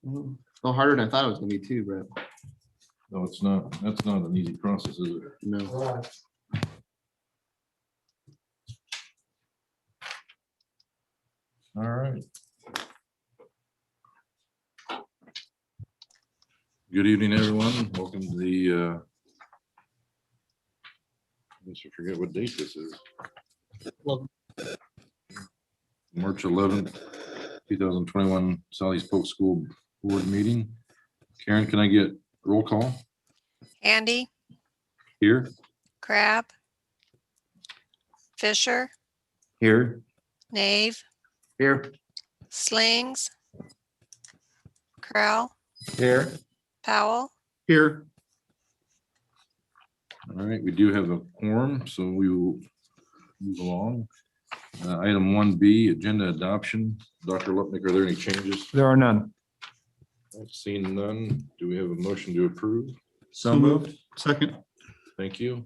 A little harder than I thought it was gonna be too, Brett. No, it's not. That's not an easy process, is it? No. All right. Good evening, everyone. Welcome to the I guess I forget what date this is. March 11th, 2021, Sally's Polk School Board meeting. Karen, can I get roll call Andy, here? Crab, Fisher, Here. Nave, Here. Slings, Crowell, Here. Powell, Here. All right, we do have a quorum, so we will move along. Item 1B, agenda adoption. Dr. Lupnick, are there any changes? There are none. I've seen none. Do we have a motion to approve? So moved. Second. Thank you.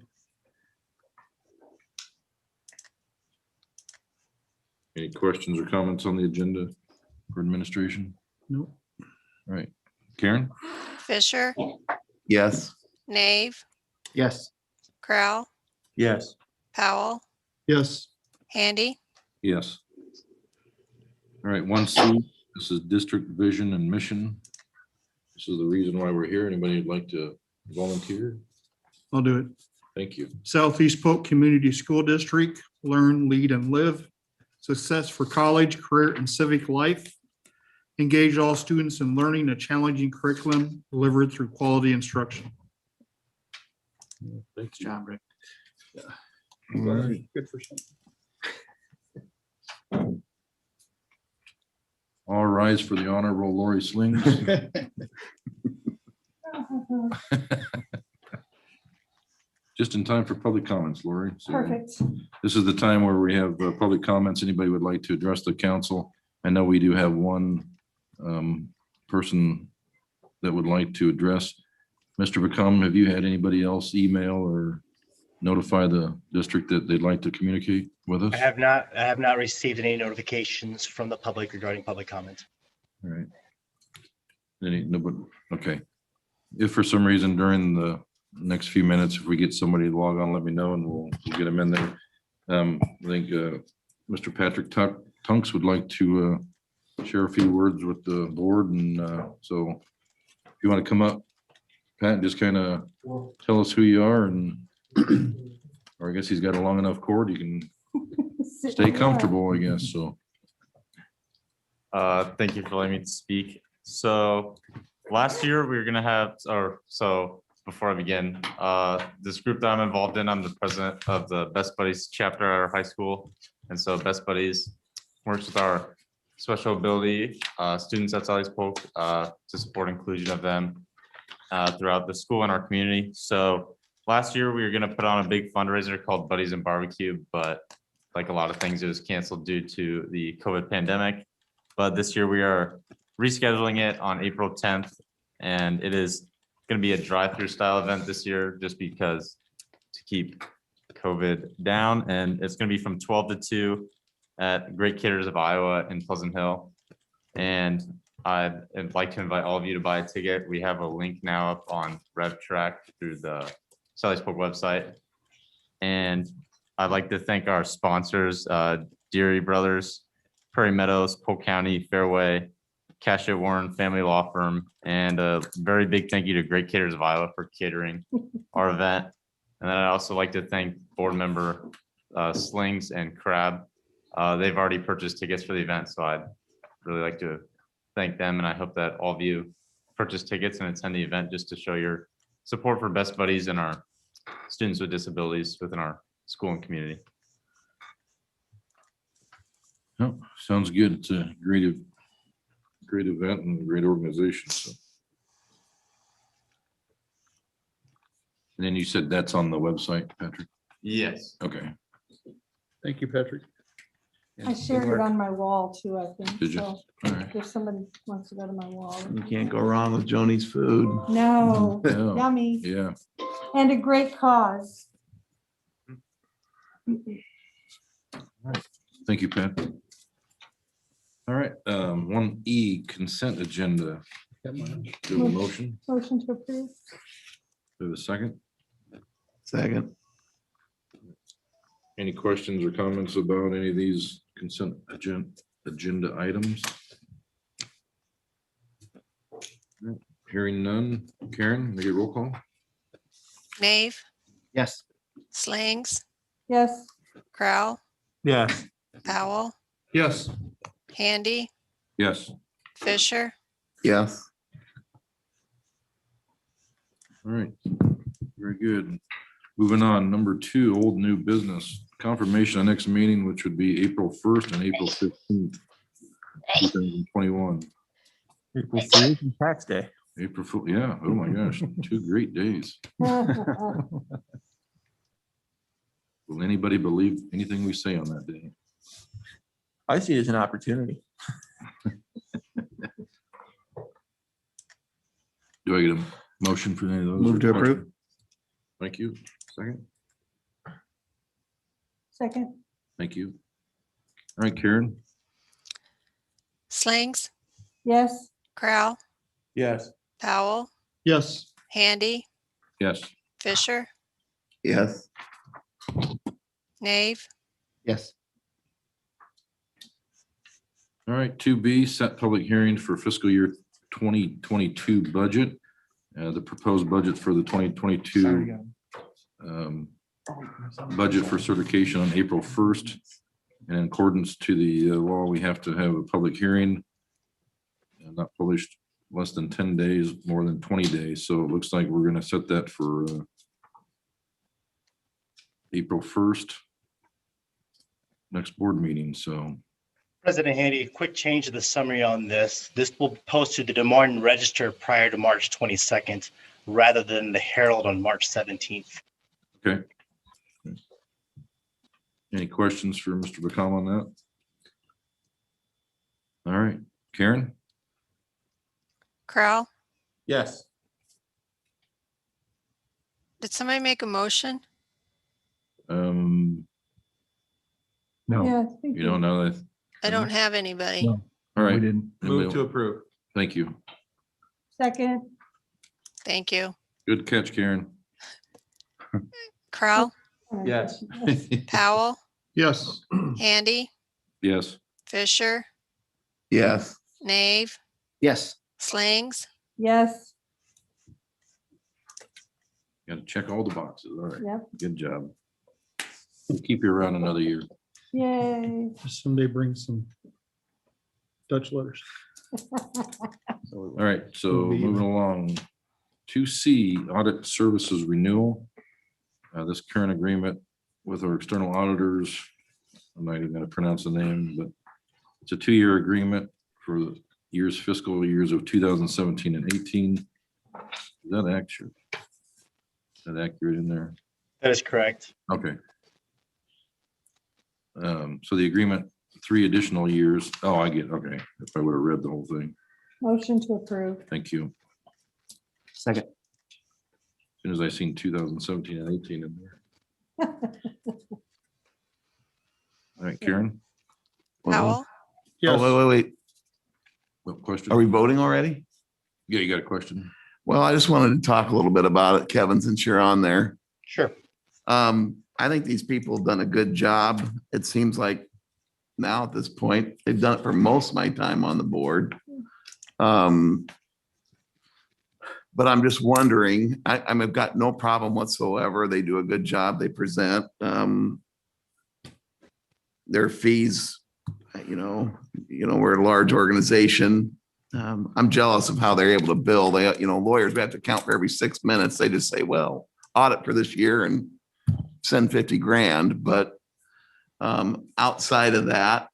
Any questions or comments on the agenda for administration? Nope. All right, Karen? Fisher, Yes. Nave, Yes. Crowell, Yes. Powell, Yes. Andy, Yes. All right, 1C, this is district vision and mission. This is the reason why we're here. Anybody who'd like to volunteer? I'll do it. Thank you. Southeast Polk Community School District, learn, lead, and live. Success for college, career, and civic life. Engage all students in learning a challenging curriculum delivered through quality instruction. Thank you. Job, Rick. All right. Good for something. All rise for the honorable Lori Slings. Just in time for public comments, Lori. So Perfect. this is the time where we have public comments. Anybody would like to address the council? I know we do have one person that would like to address. Mr. Beckham, have you had anybody else email or notify the district that they'd like to communicate with us? I have not received any notifications from the public regarding public comment. All right. Nobody, okay. If for some reason during the next few minutes, if we get somebody to log on, let me know and we'll get them in there. I think Mr. Patrick Tunks would like to share a few words with the board, and so if you want to come up, Pat, just kind of tell us who you are, and or I guess he's got a long enough cord, you can stay comfortable, I guess, so. Thank you for letting me to speak. So last year we were gonna have, before I begin, this group that I'm involved in, I'm the president of the Best Buddies chapter at our high school. And so Best Buddies works with our special ability students at Sally's Polk to support inclusion of them throughout the school and our community. So last year we were gonna put on a big fundraiser called Buddies and Barbecue, but like a lot of things, it was canceled due to the COVID pandemic. But this year we are rescheduling it on April 10th, and it is going to be a drive-through style event this year just because to keep COVID down. And it's going to be from 12 to 2 at Great Caterers of Iowa in Pleasant Hill. And I'd like to invite all of you to buy a ticket. We have a link now up on RevTrack through the Sally's Polk website. And I'd like to thank our sponsors, Deary Brothers, Prairie Meadows, Polk County, Fairway, Cashett Warren Family Law Firm, and a very big thank you to Great Caterers of Iowa for catering our event. And then I'd also like to thank board member Slings and Crab. They've already purchased tickets for the event, so I'd really like to thank them. And I hope that all of you purchase tickets and attend the event just to show your support for Best Buddies and our students with disabilities within our school and community. Oh, sounds good. It's a great event and a great organization. So. And then you said that's on the website, Patrick? Yes. Okay. Thank you, Patrick. I shared it on my wall too, I think. Did you? So All right. if somebody wants to go to my wall. You can't go wrong with Joni's food. No, No. yummy. Yeah. And a great cause. Thank you, Pat. All right, 1E consent agenda. Do we have a motion? Motion to approve. Do we have a second? Second. Any questions or comments about any of these consent agenda items? Hearing none. Karen, make a roll call. Nave, Yes. Slings, Yes. Crowell, Yes. Powell, Yes. Handy, Yes. Fisher, Yes. All right, very good. Moving on, number 2, old new business, confirmation on next meeting, which would be April 1st and April 15th, 2021. April Fool's and Tax Day. April Fool, yeah, oh my gosh, 2 great days. Will anybody believe anything we say on that day? I see it as an opportunity. Do I get a motion for any of those? Move to approve. Thank you. Second, Second. thank you. All right, Karen, Slings, Yes. Crowell, Yes. Powell, Yes. Handy, yes. Fisher, Yes. Nave, Yes. All right, 2B, set public hearing for fiscal year 2022 budget. The proposed budget for the 2022 budget for certification on April 1st. And in accordance to the law, we have to have a public hearing not published less than 10 days, more than 20 days. So it looks like we're going to set that for April 1st, next board meeting. So President Handy, quick change of the summary on this. This will post to the Des Moines Register prior to March 22nd, rather than the Herald on March 17th. okay. Any questions for Mr. Bacall on that? All right, Karen? Crowell. Yes. Did somebody make a motion? No, Yeah. I think you don't know that. I don't have anybody. No. All right, didn't. Move to approve. thank you. Second. Thank you. Good catch, Karen. Crowell, Yes. Powell, Yes. Handy, Yes, Fisher, Yes. Nave, Yes. Slings, Yes. got to check all the boxes. All right, Yep. good job. We'll keep you around another year. Yay. Someday bring some Dutch letters. All right, so Will be- moving along. 2C, audit services renewal. This current agreement with our external auditors, I'm not even going to pronounce the name, but it's a 2-year agreement for the fiscal years of 2017 and 18. Is that accurate? Is that accurate in there? That is correct. Okay. So the agreement, 3 additional years. Oh, I get, okay. If I would have read the whole thing. Motion to approve. Thank you. Second. As soon as I seen 2017 and 18 in there. All right, Karen, Powell, Yes. Oh, wait. what question? Are we voting already? Yeah, you got a question? Well, I just wanted to talk a little bit about it, Kevin, since you're on there. Sure. I think these people have done a good job. It seems like now at this point, they've done it for most of my time on the board. But I'm just wondering, I've got no problem whatsoever. They do a good job. They present, their fees, we're a large organization. I'm jealous of how they're able to bill. They, lawyers, we have to count for every 6 minutes. They just say, well, audit for this year and send 50 grand. But outside of that,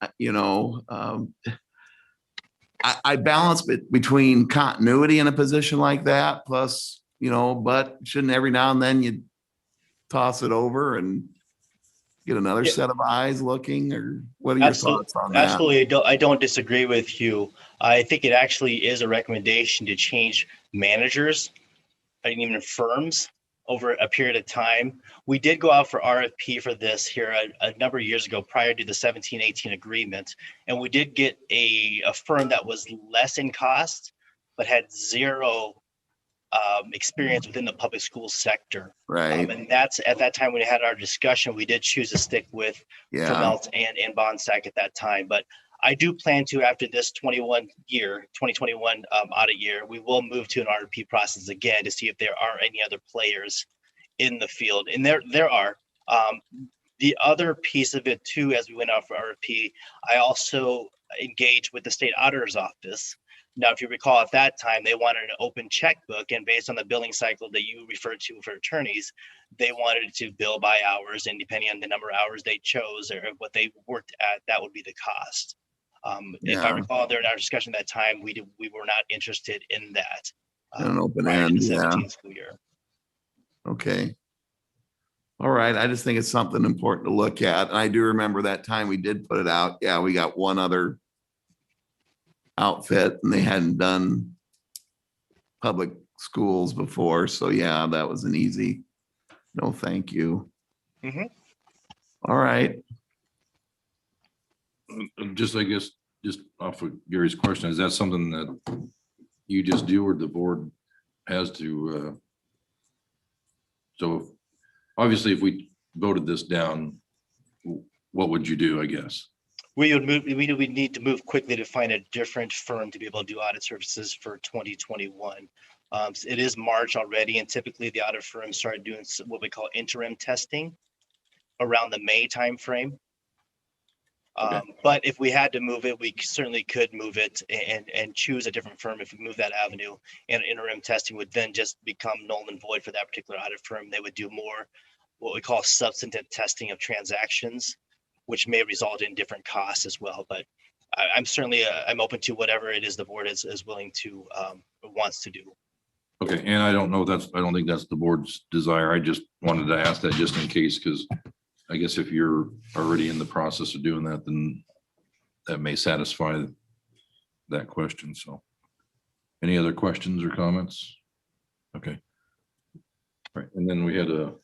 I balance between continuity in a position like that, plus, but shouldn't every now and then you toss it over and get another Yeah. set of eyes looking, or what are your thoughts on that? Absolutely. I don't disagree with you. I think it actually is a recommendation to change managers and even firms over a period of time. We did go out for RFP for this here a number of years ago prior to the 17-18 agreement. And we did get a firm that was less in cost, but had zero experience within the public school sector. Right. And that's at that time when we had our discussion, we did choose to stick with Yeah. Vermelt and Bonsack at that time. But I do plan to, after this 2021 audit year, we will move to an RFP process again to see if there are any other players in the field. And there are. The other piece of it too, as we went out for RFP, I also engaged with the state auditor's office. Now, if you recall, at that time, they wanted an open checkbook, and based on the billing cycle that you referred to for attorneys, they wanted to bill by hours, and depending on the number of hours they chose or what they worked at, that would be the cost. If I Yeah. recall, during our discussion at that time, we were not interested in that. An open prior to end, the yeah. 17 school year. Okay. All right, I just think it's something important to look at. And I do remember that time we did put it out. Yeah, we got one other outfit and they hadn't done public schools before. So yeah, that was an easy, no, thank you. Mhm. All right. Just, I guess, just off of Gary's question, is that something that you just do or the board has to? So obviously, if we voted this down, what would you do, I guess? We would need to move quickly to find a different firm to be able to do audit services for 2021. It is March already, and typically the audit firms start doing what we call interim testing around the May timeframe. But if we had to move it, we certainly could move it and choose a different firm if we move that avenue. And interim testing would then just become null and void for that particular audit firm. They would do more what we call substantive testing of transactions, which may result in different costs as well. But I'm certainly I'm open to whatever it is the board is willing to wants to do. Okay, and I don't know, I don't think that's the board's desire. I just wanted to ask that just in case, because I guess if you're already in the process of doing that, then that may satisfy that question. So any other questions or comments? Okay. All right, and then we had a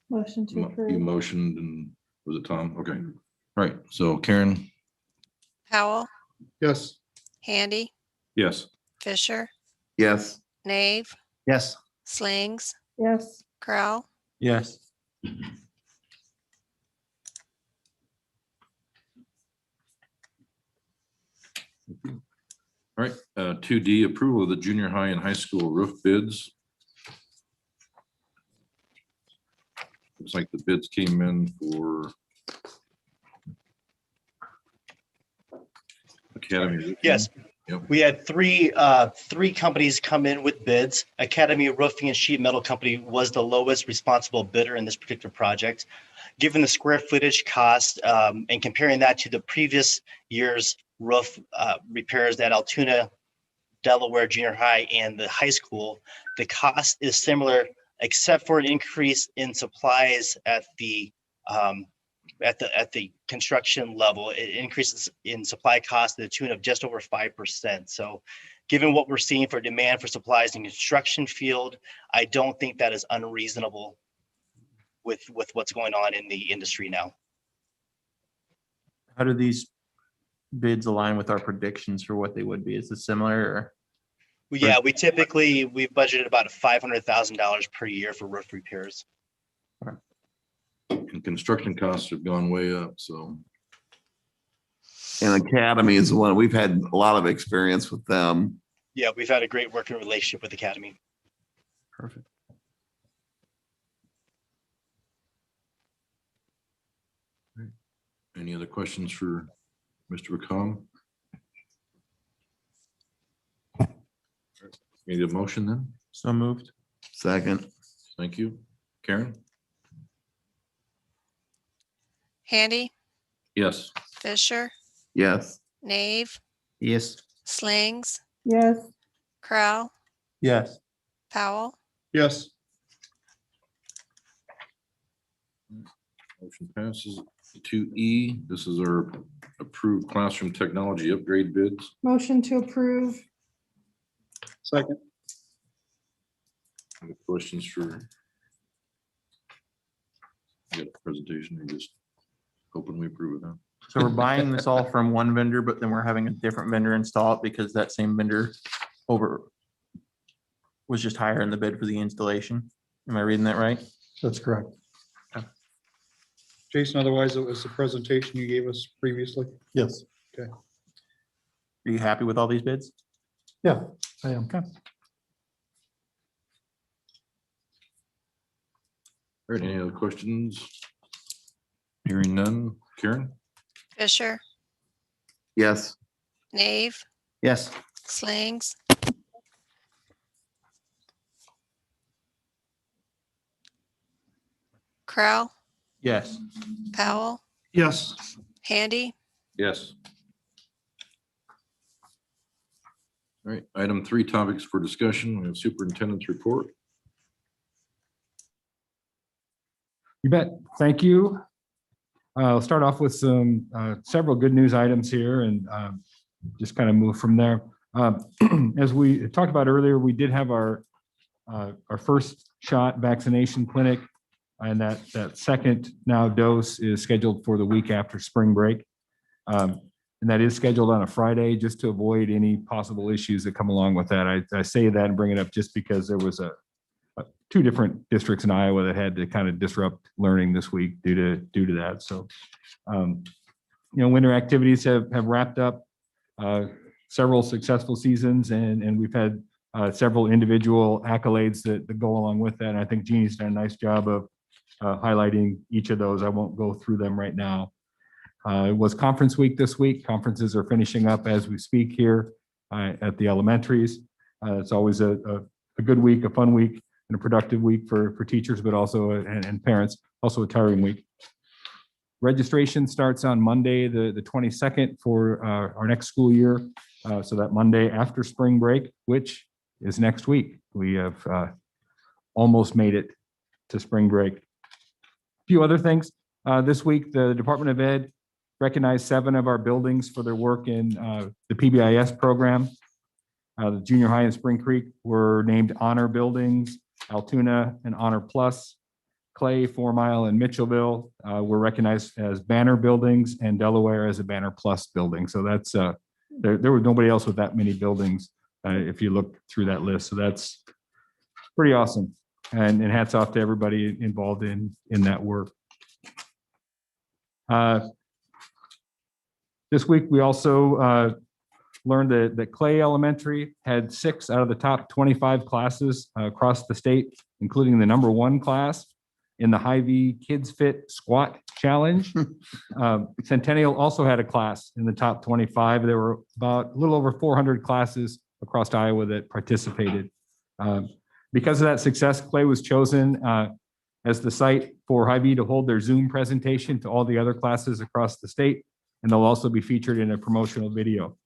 Motion to you approve. motioned, and was it Tom? Okay. All right, so Karen? Powell, Yes. Handy, Yes. Fisher, Yes. Nave, Yes. Slings, Yes. Crowell, Yes. All right, 2D, approval of the junior high and high school roof bids. Looks like the bids came in for Academy. Roofing. Yes. Yep. We had three companies come in with bids. Academy Roofing and Sheet Metal Company was the lowest responsible bidder in this particular project. Given the square footage cost and comparing that to the previous year's roof repairs at Altoona, Delaware Junior High and the high school, the cost is similar except for an increase in supplies at the construction level. It increases in supply cost to the tune of just over 5%. So given what we're seeing for demand for supplies in construction field, I don't think that is unreasonable with what's going on in the industry now. How do these bids align with our predictions for what they would be? Is it similar or? Yeah, we've budgeted about $500,000 per year for roof repairs. And construction costs have gone way up, so. And Academy is the one, we've had a lot of experience with them. Yeah, we've had a great working relationship with Academy. Perfect. Any other questions for Mr. McComb? Need a motion then? So moved. Second. Thank you. Karen? Handy, Yes. Fisher, Yes. Nave, Yes. Slings, Yes. Crowell, Yes. Powell, Yes. Motion passes. 2E, this is our approved classroom technology upgrade bids. Motion to approve. Second. Any questions for? You got a presentation or just hoping we approve it now? So we're buying this all from one vendor, but then we're having a different vendor install it because that same vendor was just higher in the bid for the installation. Am I reading that right? That's correct. Okay. Jason, otherwise it was the presentation you gave us previously. Yes, Are you happy with all these bids? yeah, I am. Okay. All right, any other questions? Hearing none. Karen? Fisher, Yes. Nave, Yes. Slings. Crow, Yes. Powell, Yes, Handy, Yes. All right, item 3, topics for discussion. We have superintendent's report. You bet. Thank you. I'll start off with some several good news items here and just kind of move from there. As we talked about earlier, we did have our first shot vaccination clinic, and that second now dose is scheduled for the week after spring break. And that is scheduled on a Friday, just to avoid any possible issues that come along with that. I say that and bring it up just because there was two different districts in Iowa that had to kind of disrupt learning this week due to that. So, winter activities have wrapped up, several successful seasons, and we've had several individual accolades that go along with that. And I think Jeannie's done a nice job of highlighting each of those. I won't go through them right now. It was conference week this week. Conferences are finishing up as we speak here at the elementaries. It's always a good week, a fun week, and a productive week for teachers, but also and parents, also a tiring week. Registration starts on Monday, the 22nd for our next school year. So that Monday after spring break, which is next week. We have almost made it to spring break. A few other things. This week, the Department of Ed recognized 7 of our buildings for their work in the PBIS program. The junior high in Spring Creek were named honor buildings. Altoona and Honor Plus. Clay, 4 Mile, and Mitchellville were recognized as banner buildings, and Delaware as a banner plus building. So that's there was nobody else with that many buildings if you look through that list. So that's pretty awesome. And hats off to everybody involved in that work. This week, we also learned that Clay Elementary had 6 out of the top 25 classes across the state, including the #1 class in the Hy-Vee Kids Fit Squat Challenge. Centennial also had a class in the top 25. There were about a little over 400 classes across Iowa that participated. Because of that success, Clay was chosen as the site for Hy-Vee to hold their Zoom presentation to all the other classes across the state, and they'll also be featured in a promotional video.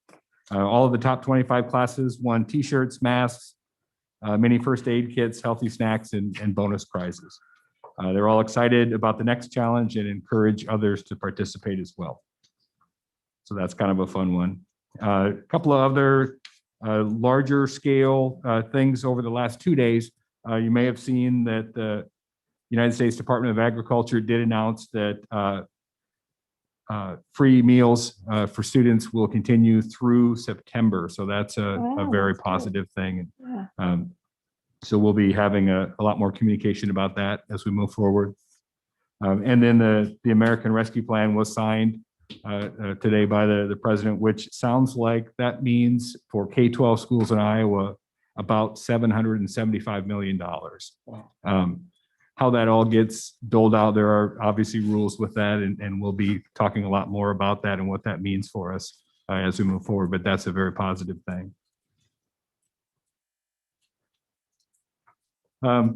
All of the top 25 classes won t-shirts, masks, mini first aid kits, healthy snacks, and bonus prizes. They're all excited about the next challenge and encourage others to participate as well. So that's kind of a fun one. A couple of other larger scale things over the last 2 days. You may have seen that the United States Department of Agriculture did announce that free meals for students will continue through September. So that's a Wow, very that's good. positive thing. Yeah. So we'll be having a lot more communication about that as we move forward. And then the American Rescue Plan was signed today by the president, which sounds like that means for K-12 schools in Iowa, about $775 million. How that all gets doled out, there are obviously rules with that, and we'll be talking a lot more about that and what that means for us as we move forward, but that's a very positive thing. I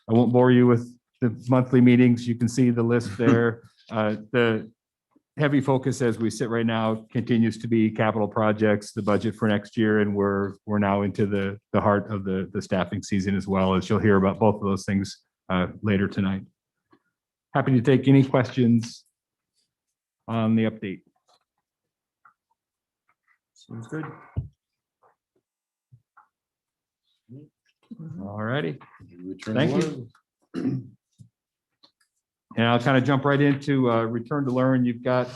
won't bore you with the monthly meetings. You can see the list there. The heavy focus as we sit right now continues to be capital projects, the budget for next year, and we're now into the heart of the staffing season as well, as you'll hear about both of those things later tonight. Happy to take any questions on the update. Sounds good. All righty. Thank you. And I'll kind of jump right into return to learn. You've got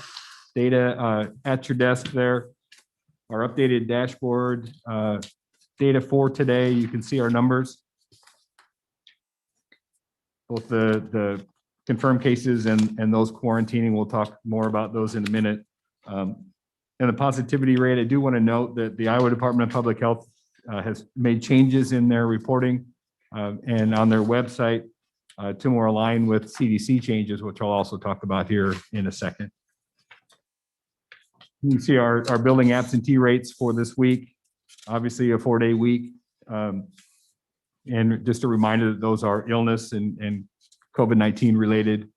data at your desk there. Our updated dashboard data for today. You can see our numbers. Both the confirmed cases and those quarantining. We'll talk more about those in a minute. And the positivity rate, I do want to note that the Iowa Department of Public Health has made changes in their reporting and on their website to more align with CDC changes, which I'll also talk about here in a second. You can see our building absentee rates for this week, obviously a 4-day week. And just a reminder that those are illness and COVID-19 related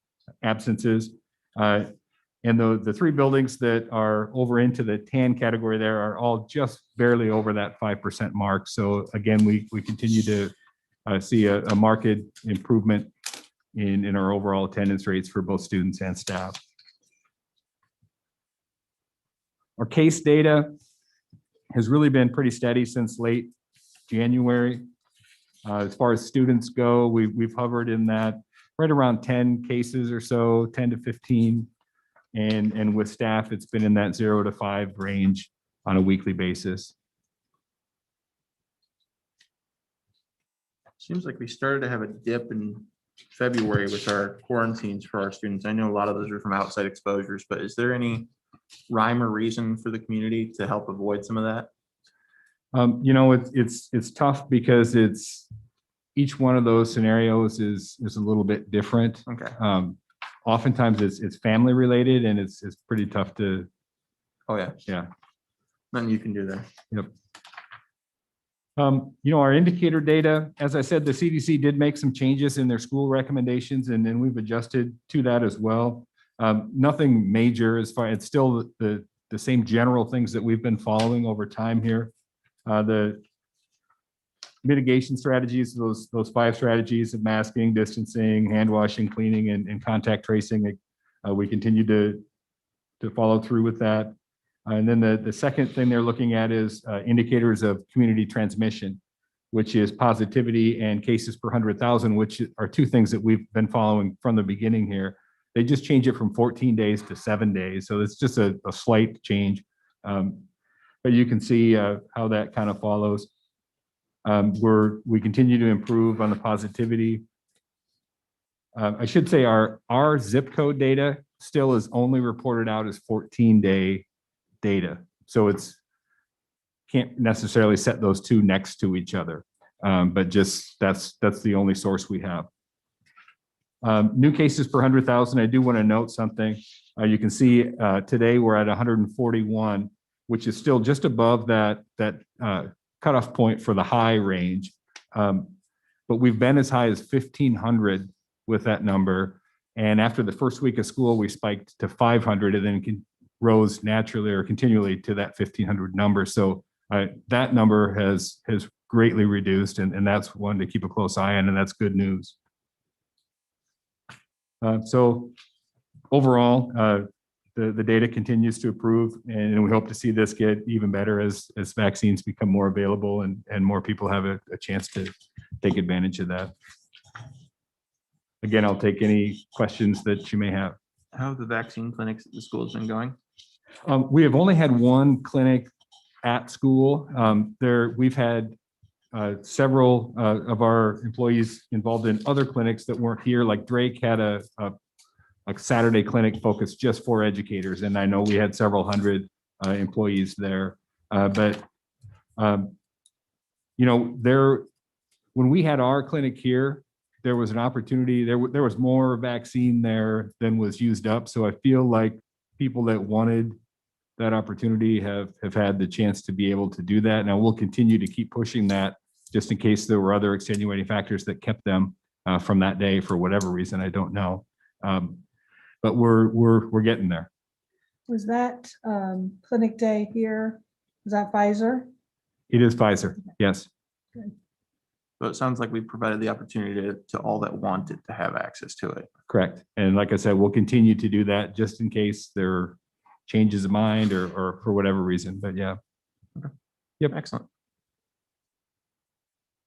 absences. And the 3 buildings that are over into the tan category there are all just barely over that 5% mark. So again, we continue to see a marked improvement in our overall attendance rates for both students and staff. Our case data has really been pretty steady since late January. As far as students go, we've hovered in that right around 10 cases or so, 10 to 15. And with staff, it's been in that 0 to 5 range on a weekly basis. Seems like we started to have a dip in February with our quarantines for our students. I know a lot of those are from outside exposures, but is there any rhyme or reason for the community to help avoid some of that? You know, it's tough because each one of those scenarios is a little bit different. Okay. Oftentimes it's family related and it's pretty tough to. Oh, yeah. Yeah. Nothing you can do there. Yep. You know, our indicator data, as I said, the CDC did make some changes in their school recommendations and then we've adjusted to that as well. Nothing major as far, it's still the same general things that we've been following over time here. The mitigation strategies, those 5 strategies of masking, distancing, hand washing, cleaning, and contact tracing, we continue to follow through with that. And then the second thing they're looking at is indicators of community transmission, which is positivity and cases per 100,000, which are 2 things that we've been following from the beginning here. They just change it from 14 days to 7 days. So it's just a slight change. But you can see how that kind of follows. We continue to improve on the positivity. I should say our zip code data still is only reported out as 14-day data. So can't necessarily set those 2 next to each other. But just that's the only source we have. New cases per 100,000. I do want to note something. You can see today we're at 141, which is still just above that cutoff point for the high range. But we've been as high as 1,500 with that number. And after the first week of school, we spiked to 500 and then rose naturally or continually to that 1,500 number. So that number has greatly reduced and that's one to keep a close eye on, and that's good news. So overall, the data continues to improve, and we hope to see this get even better as vaccines become more available and more people have a chance to take advantage of that. Again, I'll take any questions that you may have. How have the vaccine clinics at the schools been going? We have only had 1 clinic at school. We've had several of our employees involved in other clinics that weren't here. Like Drake had a Saturday clinic focused just for educators, and I know we had several hundred employees there. But you know, when we had our clinic here, there was an opportunity. There was more vaccine there than was used up. So I feel like people that wanted that opportunity have had the chance to be able to do that. Now we'll continue to keep pushing that just in case there were other extenuating factors that kept them from that day for whatever reason, I don't know. But we're getting there. Was that clinic day here? Was that Pfizer? It is Pfizer, yes. So it sounds like we provided the opportunity to all that wanted to have access to it. Correct. And like I said, we'll continue to do that just in case there are changes of mind or for whatever reason, but yeah. Okay. Yep. Excellent.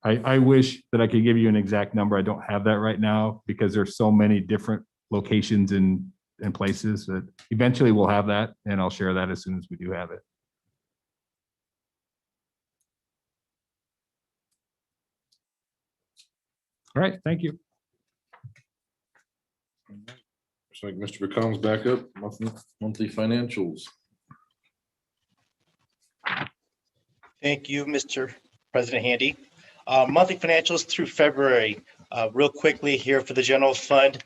I wish that I could give you an exact number. I don't have that right now because there's so many different locations and places that eventually we'll have that, and I'll share that as soon as we do have it. All right, thank you. Looks like Mr. McComb's back up, monthly financials. Thank you, Mr. President Handy. Monthly financials through February. Real quickly here for the general fund,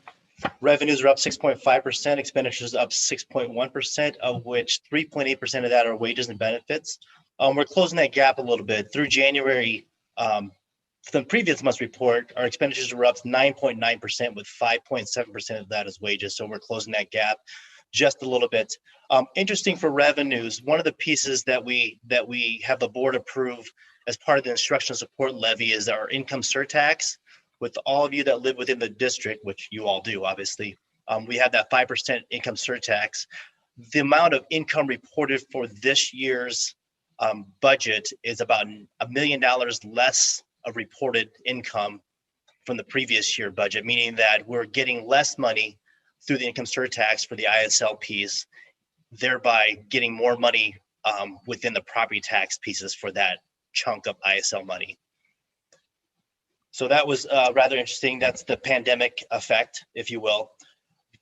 revenues are up 6.5%, expenditures up 6.1%, of which 3.8% of that are wages and benefits. We're closing that gap a little bit. Through January, from the previous month's report, our expenditures were up 9.9%, with 5.7% of that is wages. So we're closing that gap just a little bit. Interesting for revenues, one of the pieces that we have the board approve as part of the instructional support levy is our income surtax. With all of you that live within the district, which you all do, obviously, we have that 5% income surtax. The amount of income reported for this year's budget is about $1 million less of reported income from the previous year budget, meaning that we're getting less money through the income surtax for the ISLPs, thereby getting more money within the property tax pieces for that chunk of ISL money. So that was rather interesting. That's the pandemic effect, if you will.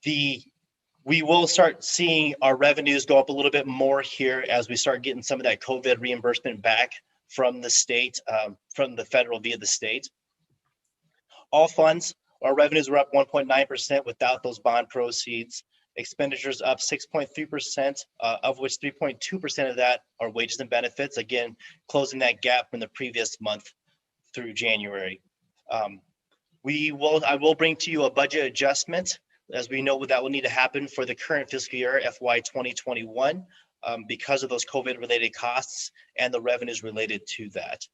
We will start seeing our revenues go up a little bit more here as we start getting some of that COVID reimbursement back from the state, from the federal via the state. All funds, our revenues were up 1.9% without those bond proceeds. Expenditures up 6.3%, of which 3.2% of that are wages and benefits. Again, closing that gap from the previous month through January. I will bring to you a budget adjustment, as we know that will need to happen for the current fiscal year, FY 2021, because of those COVID-related costs and the revenues related to that.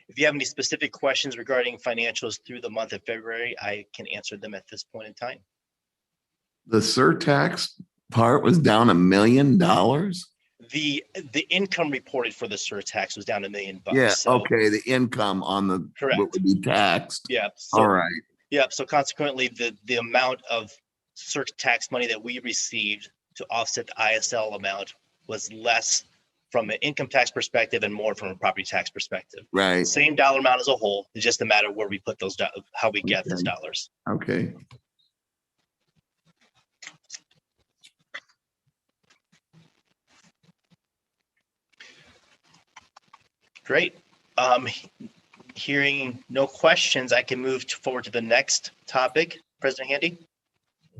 If you have any specific questions regarding financials through the month of February, I can answer them at this point in time. The surtax part was down $1 million. The income reported for the surtax was down $1 million. Yeah. So, Okay. The income on the correct. what would be taxed. Yeah. So, all right. Yeah. So consequently, the amount of surtax money that we received to offset the ISL amount was less from an income tax perspective and more from a property tax perspective. Right. Same dollar amount as a whole. It's just a matter of where we put those, how we get those Okay. dollars. Okay. Great. Hearing no questions, I can move forward to the next topic. President Handy,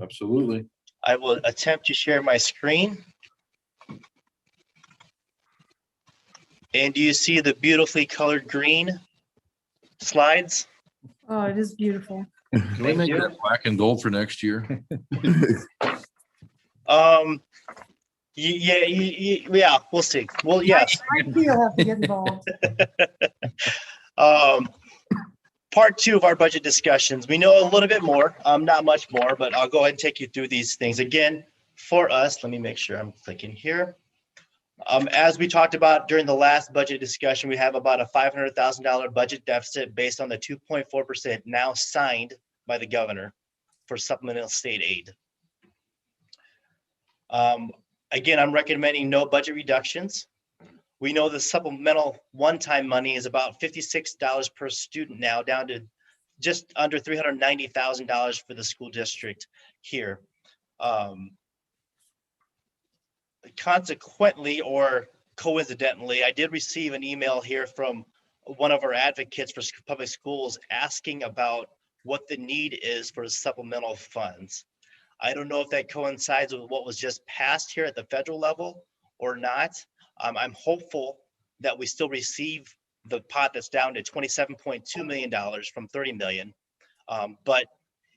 Absolutely. I will attempt to share my screen. And do you see the beautifully colored green slides? Oh, it is beautiful. Can we Thank make you. that black and gold for next year? Yeah, we'll see. Well, yes. IT will have to get involved. Part two of our budget discussions. We know a little bit more, not much more, but I'll go ahead and take you through these things. Again, for us, let me make sure I'm clicking here. As we talked about during the last budget discussion, we have about a $500,000 budget deficit based on the 2.4% now signed by the governor for supplemental state aid. Again, I'm recommending no budget reductions. We know the supplemental one-time money is about $56 per student now, down to just under $390,000 for the school district here. Consequently, or coincidentally, I did receive an email here from one of our advocates for public schools asking about what the need is for supplemental funds. I don't know if that coincides with what was just passed here at the federal level or not. I'm hopeful that we still receive the pot that's down to $27.2 million from $30 million. But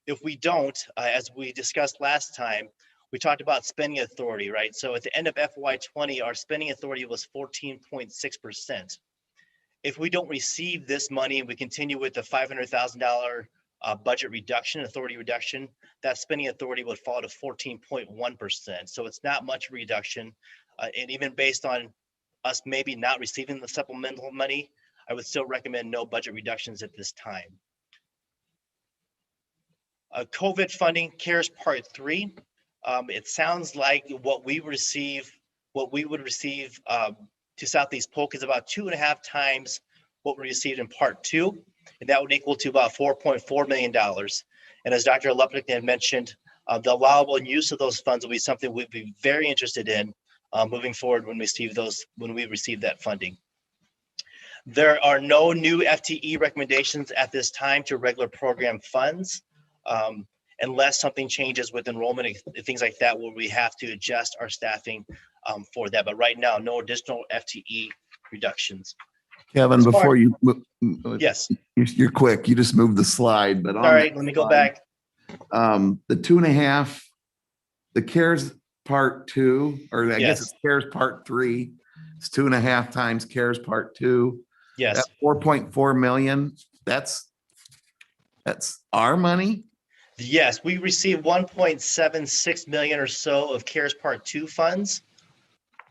if we don't, as we discussed last time, we talked about spending authority, right? So at the end of FY20, our spending authority was 14.6%. If we don't receive this money and we continue with the $500,000 budget reduction, authority reduction, that spending authority would fall to 14.1%. So it's not much reduction. And even based on us maybe not receiving the supplemental money, I would still recommend no budget reductions at this time. COVID funding, CARES Part 3. It sounds like what we would receive to Southeast Polk is about 2.5 times what we received in Part 2. and that would equal to about $4.4 million. And as Dr. Lupnick had mentioned, the allowable use of those funds will be something we'd be very interested in moving forward when we receive that funding. There are no new FTE recommendations at this time to regular program funds, unless something changes with enrollment and things like that, where we have to adjust our staffing for that. But right now, no additional FTE reductions. Kevin, As far- before you, Yes, you're quick, you just moved the slide, but. on all right, that let me go slide, back. The 2.5, the CARES Part 2, or I guess Yes. it's CARES Part 3. It's 2.5 times CARES Part 2. Yes, That 4.4 million, that's our money? yes, we received 1.76 million or so of CARES Part 2 funds,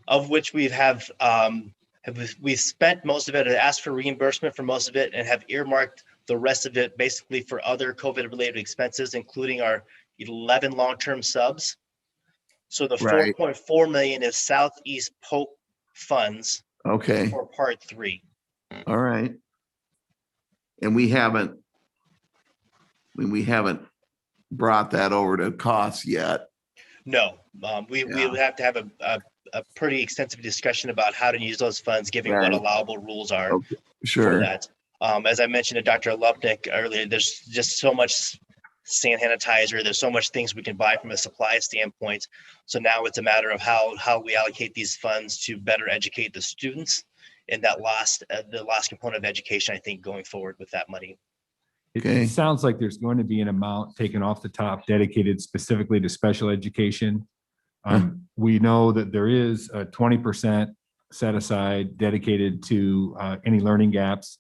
of which we've spent most of it, asked for reimbursement for most of it, and have earmarked the rest of it basically for other COVID-related expenses, including our 11 long-term subs. So the Right. 4.4 million is Southeast Polk funds Okay, for Part 3. all right. And we haven't brought that over to costs yet. No, we would have to have a pretty extensive discussion about how to use those funds, given what Right. allowable rules are Okay, for sure. that. As I mentioned to Dr. Lupnick earlier, there's just so much hand sanitizer. There's so much things we can buy from a supply standpoint. So now it's a matter of how we allocate these funds to better educate the students in that the last component of education, I think, going forward with that money. Okay. It sounds like there's going to be an amount taken off the top dedicated specifically to special education. We know that there is a 20% set aside dedicated to any learning gaps,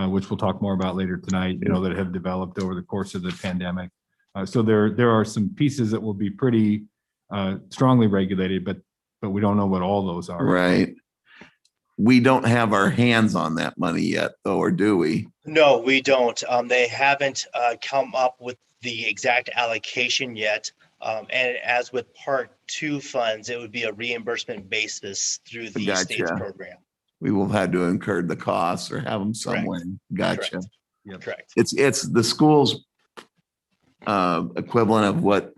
which we'll talk more about later tonight, that have developed over the course of the pandemic. So there are some pieces that will be pretty strongly regulated, but we don't know what all those are. Right. We don't have our hands on that money yet, though, or do we? No, we don't. They haven't come up with the exact allocation yet. And as with Part 2 funds, it would be a reimbursement basis through the state's Gotcha. program. We will have to incur the costs or have them somewhere. Gotcha. Correct. Yep. Correct. It's the school's equivalent of what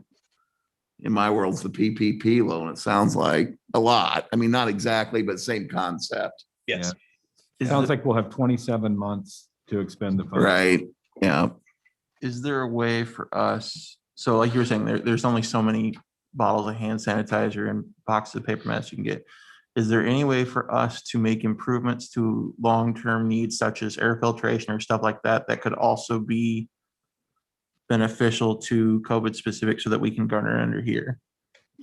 in my world is the PPP loan. It sounds like a lot. I mean, not exactly, but same concept. Yes. It sounds like we'll have 27 months to expend the funds. Right. Yeah. Is there a way for us, so like you were saying, there's only so many bottles of hand sanitizer and boxes of paper masks you can get. Is there any way for us to make improvements to long-term needs such as air filtration or stuff like that, that could also be beneficial to COVID specific so that we can garner under here?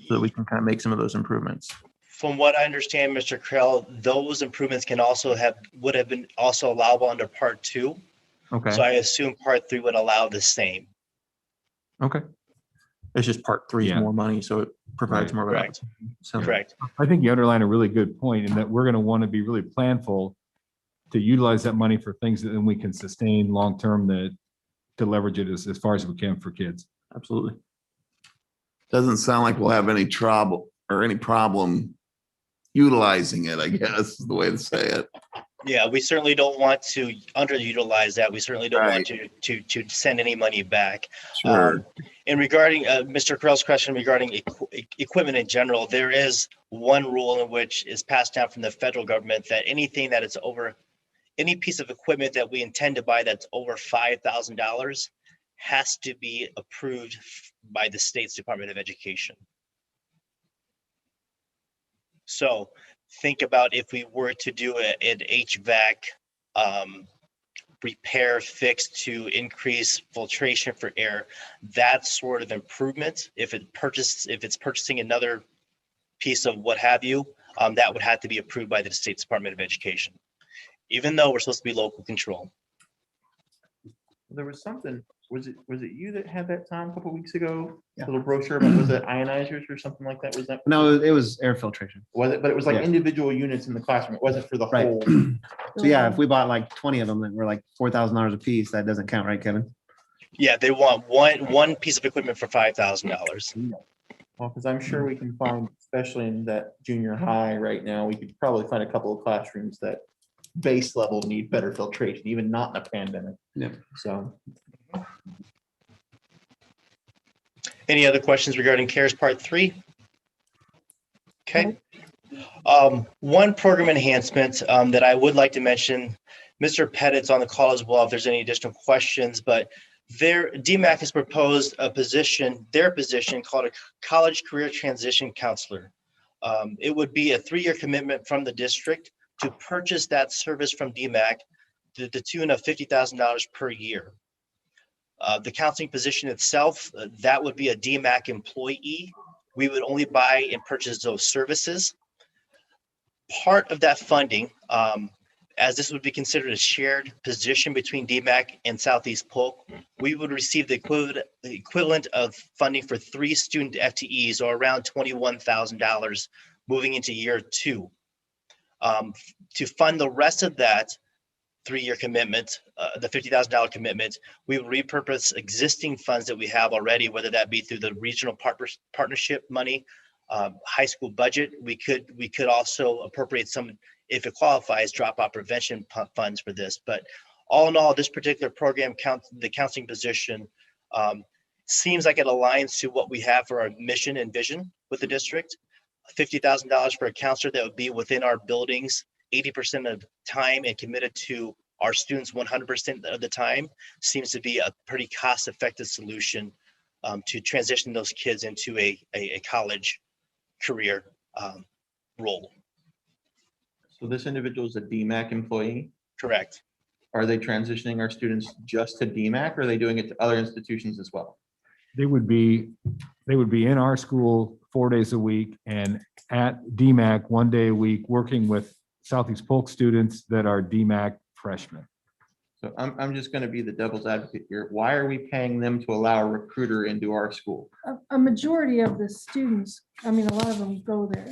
So that we can kind of make some of those improvements? From what I understand, Mr. Krell, those improvements would have been also allowable under Part 2. So Okay, I assume Part 3 would allow the same. okay. It's just Part 3 is Yeah. more money, so it provides more of an Correct. opportunity. So Correct. I think you underline a really good point in that we're going to want to be really planful to utilize that money for things that then we can sustain long-term to leverage it as far as we can for kids. absolutely. Doesn't sound like we'll have any trouble or any problem utilizing it, I guess is the way to say it. Yeah, we certainly don't want to underutilize that. We certainly don't want Right. to send any money back. Sure. And regarding Mr. Krell's question regarding equipment in general, there is one rule in which is passed down from the federal government that anything that is over, any piece of equipment that we intend to buy that's over $5,000 has to be approved by the state's Department of Education. So think about if we were to do an HVAC repair fix to increase filtration for air, that sort of improvement, if it's purchasing another piece of what have you, that would have to be approved by the State's Department of Education, even though we're supposed to be local control. There was something, was it you that had that, Tom, a couple weeks ago? Yeah. Little brochure about, was it ionizers or something like that? Was that, No, it was air filtration. was it, but it was like Yeah. individual units in the classroom. It wasn't for the Right. whole. So yeah, if we bought like 20 of them and we're like $4,000 a piece, that doesn't count, right, Kevin? Yeah, they want one piece of equipment for $5,000. Well, because I'm sure we can find, especially in that junior high right now, we could probably find a couple of classrooms that base level need better filtration, even not in a pandemic. Yeah. So. Any other questions regarding CARES Part 3? Okay. One program enhancement that I would like to mention, Mr. Pettit's on the call as well if there's any additional questions, but DMAC has proposed their position called a college career transition counselor. It would be a 3-year commitment from the district to purchase that service from DMAC to the tune of $50,000 per year. The counseling position itself, that would be a DMAC employee. We would only buy and purchase those services. Part of that funding, as this would be considered a shared position between DMAC and Southeast Polk, we would receive the equivalent of funding for 3 student FTEs, or around $21,000 moving into year 2. To fund the rest of that 3-year commitment, the $50,000 commitment, we would repurpose existing funds that we have already, whether that be through the regional partnership money, high school budget. We could also appropriate some, if it qualifies, dropout prevention funds for this. But all in all, this particular program, the counseling position, seems like it aligns to what we have for our mission and vision with the district. $50,000 for a counselor that would be within our buildings 80% of time and committed to our students 100% of the time seems to be a pretty cost-effective solution to transition those kids into a college career role. So this individual is a DMAC employee. Correct. Are they transitioning our students just to DMAC, or are they doing it to other institutions as well? They would be in our school 4 days a week and at DMAC 1 day a week, working with Southeast Polk students that are DMAC freshmen. So I'm just going to be the devil's advocate here. Why are we paying them to allow a recruiter into our school? A majority of the students, I mean, a lot of them go there.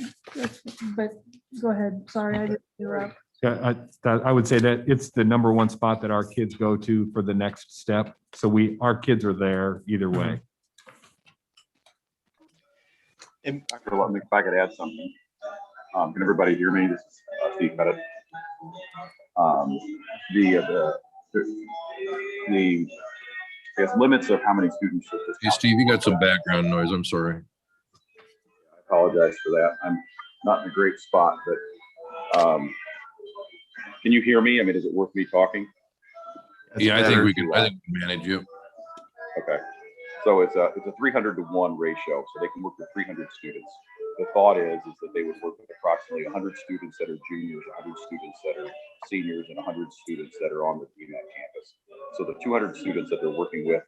But go ahead. Sorry, I didn't interrupt. Yeah, I would say that it's the number one spot that our kids go to for the next step. So our kids are there either way. Dr. Lutnick, if I could add something. Can everybody hear me? This is Steve Pettit. The I guess limits of how many students. Hey, Steve, you got some background noise. I'm sorry. I apologize for that. I'm not in a great spot, but can you hear me? I mean, is it worth me talking? Yeah, I think we can manage you. Okay. So it's a 300 to 1 ratio, so they can work with 300 students. The thought is that they would work with approximately 100 students that are juniors, 100 students that are seniors, and 100 students that are on the DMAC campus. So the 200 students that they're working with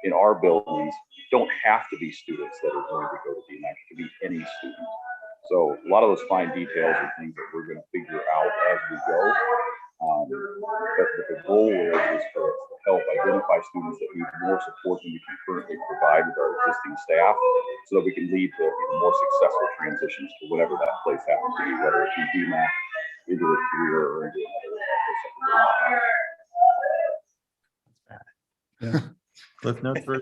in our buildings don't have to be students that are going to go to DMAC. It can be any student. So a lot of those fine details are things that we're going to figure out as we go. But the goal is for us to help identify students that need more support than we can currently provide with our existing staff, so that we can lead to more successful transitions to whatever that place happens to be, whether it be DMAC, into a career, or into another. Cliff notes for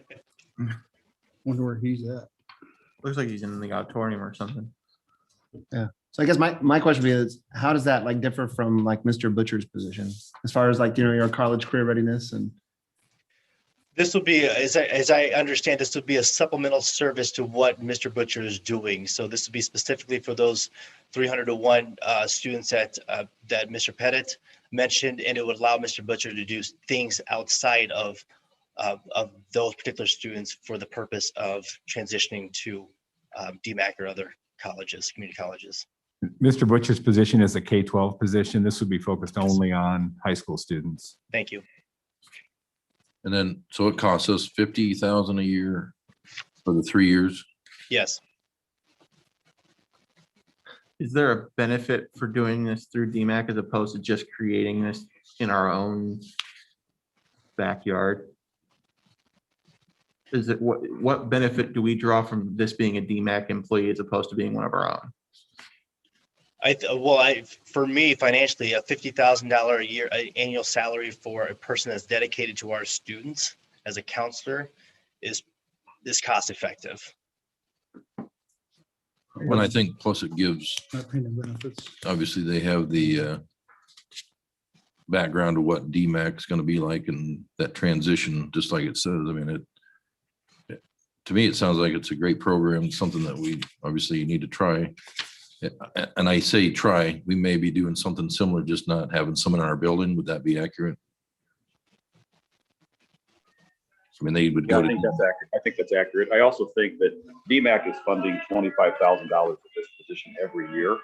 Wonder where he's at. looks like he's in the auditorium or something. So I guess my question is, how does that like differ from like Mr. Butcher's position as far as like, your college career readiness? And This will be, as I understand, this would be a supplemental service to what Mr. Butcher is doing. So this would be specifically for those 300 to 1 students that Mr. Pettit mentioned, and it would allow Mr. Butcher to do things outside of those particular students for the purpose of transitioning to DMAC or other colleges, community colleges. Mr. Butcher's position is a K-12 position. This would be focused only on high school students. Thank you. And then, so it costs us $50,000 a year for the 3 years. Yes. Is there a benefit for doing this through DMAC as opposed to just creating this in our own backyard? Is it what benefit do we draw from this being a DMAC employee as opposed to being one of our own? For me, financially, a $50,000 a year annual salary for a person that's dedicated to our students as a counselor is cost effective. When I think, plus it gives, Not paying the benefits. obviously they have the background of what DMAC is going to be like and that transition, just like it says. I mean, to me, it sounds like it's a great program, something that we obviously need to try. And I say try, we may be doing something similar, just not having someone in our building. Would that be accurate? I mean, they would Yeah, go I think to, that's accurate. I think that's accurate. I also think that DMAC is funding $25,000 for this position every year.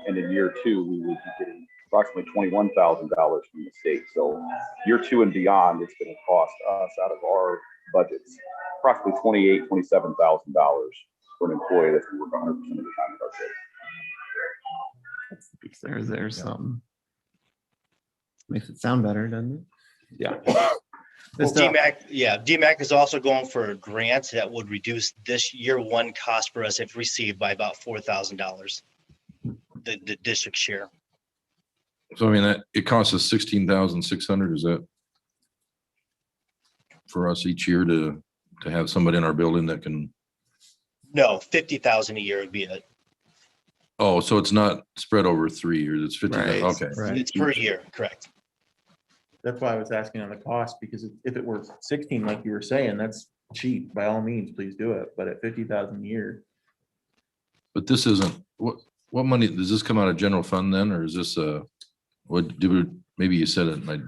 And in year 2, we would be getting approximately $21,000 from the state. So year 2 and beyond, it's going to cost us out of our budgets approximately $28,000, $27,000 for an employee that's going to work 100% of the time with our kids. There's something. Makes it sound better, doesn't it? Yeah. Well, DMAC is also going for a grant that would reduce this year 1 cost for us if received by about $4,000. The district share. so I mean, that it costs us 16,600. Is that for us each year to have somebody in our building that can, No, 50,000 a year would be it. oh, so it's not spread over 3 years. It's 50. Right. Okay. It's per year, correct? That's why I was asking on the cost, because if it were 16, like you were saying, that's cheap. By all means, please do it. But at 50,000 a year, But this isn't, what money, does this come out of general fund then, or is this maybe you said it and I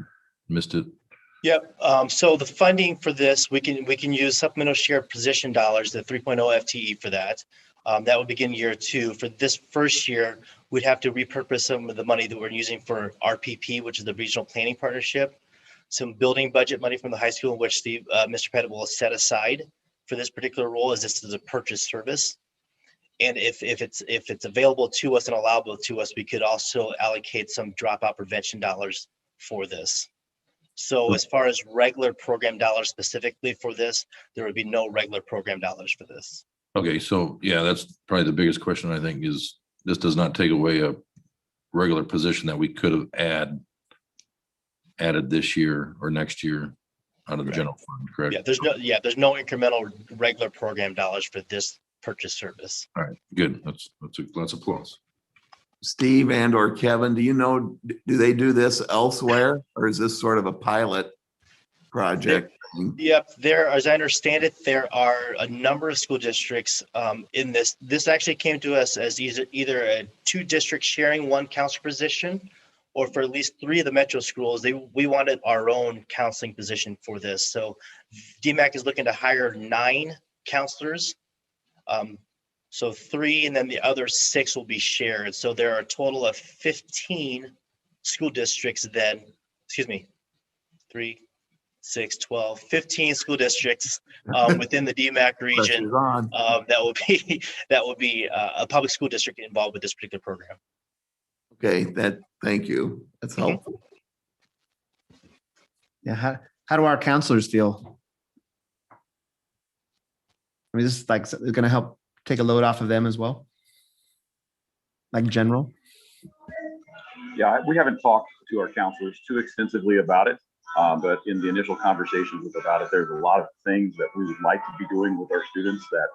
missed it. Yep. So the funding for this, we can use supplemental share position dollars, the 3.0 FTE for that. That would begin year 2. For this first year, we'd have to repurpose some of the money that we're using for RPP, which is the Regional Planning Partnership, some building budget money from the high school, which Mr. Pettit will set aside for this particular role, as this is a purchase service. And if it's available to us and allowable to us, we could also allocate some dropout prevention dollars for this. So as far as regular program dollars specifically for this, there would be no regular program dollars for this. Okay, so yeah, that's probably the biggest question I think is this does not take away a regular position that we could have added this year or next year out of the general fund, correct? Yeah, there's no incremental regular program dollars for this purchase service. All right, good. That's a plus. Steve and or Kevin, do you know, do they do this elsewhere or is this sort of a pilot project? Yep, as I understand it, there are a number of school districts in this. This actually came to us as either a 2 districts sharing 1 counselor position, or for at least 3 of the metro schools, we wanted our own counseling position for this. So DMAC is looking to hire 9 counselors. So 3, and then the other 6 will be shared. So there are a total of 15 school districts then, 3, 6, 12, 15 school districts within the DMAC region that would be a public school district involved with this particular program. Okay, thank you. That's helpful. Yeah, how do our counselors feel? I mean, this is like going to help take a load off of them as well, like general. Yeah, we haven't talked to our counselors too extensively about it, but in the initial conversations about it, there's a lot of things that we would like to be doing with our students that,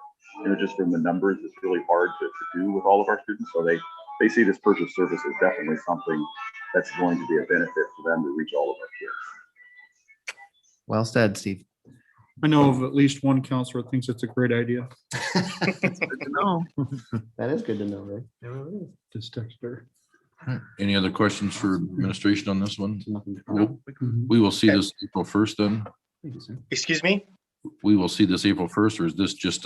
just from the numbers, it's really hard to do with all of our students. So they see this purchase service as definitely something that's going to be a benefit for them to reach all of our kids. Well said, Steve. I know of at least one counselor that thinks it's a great idea. That's good to know. That is good to know, right? Just text her. Any other questions for administration on this one? We will see this April 1st then? Excuse me? We will see this April 1st, or is this just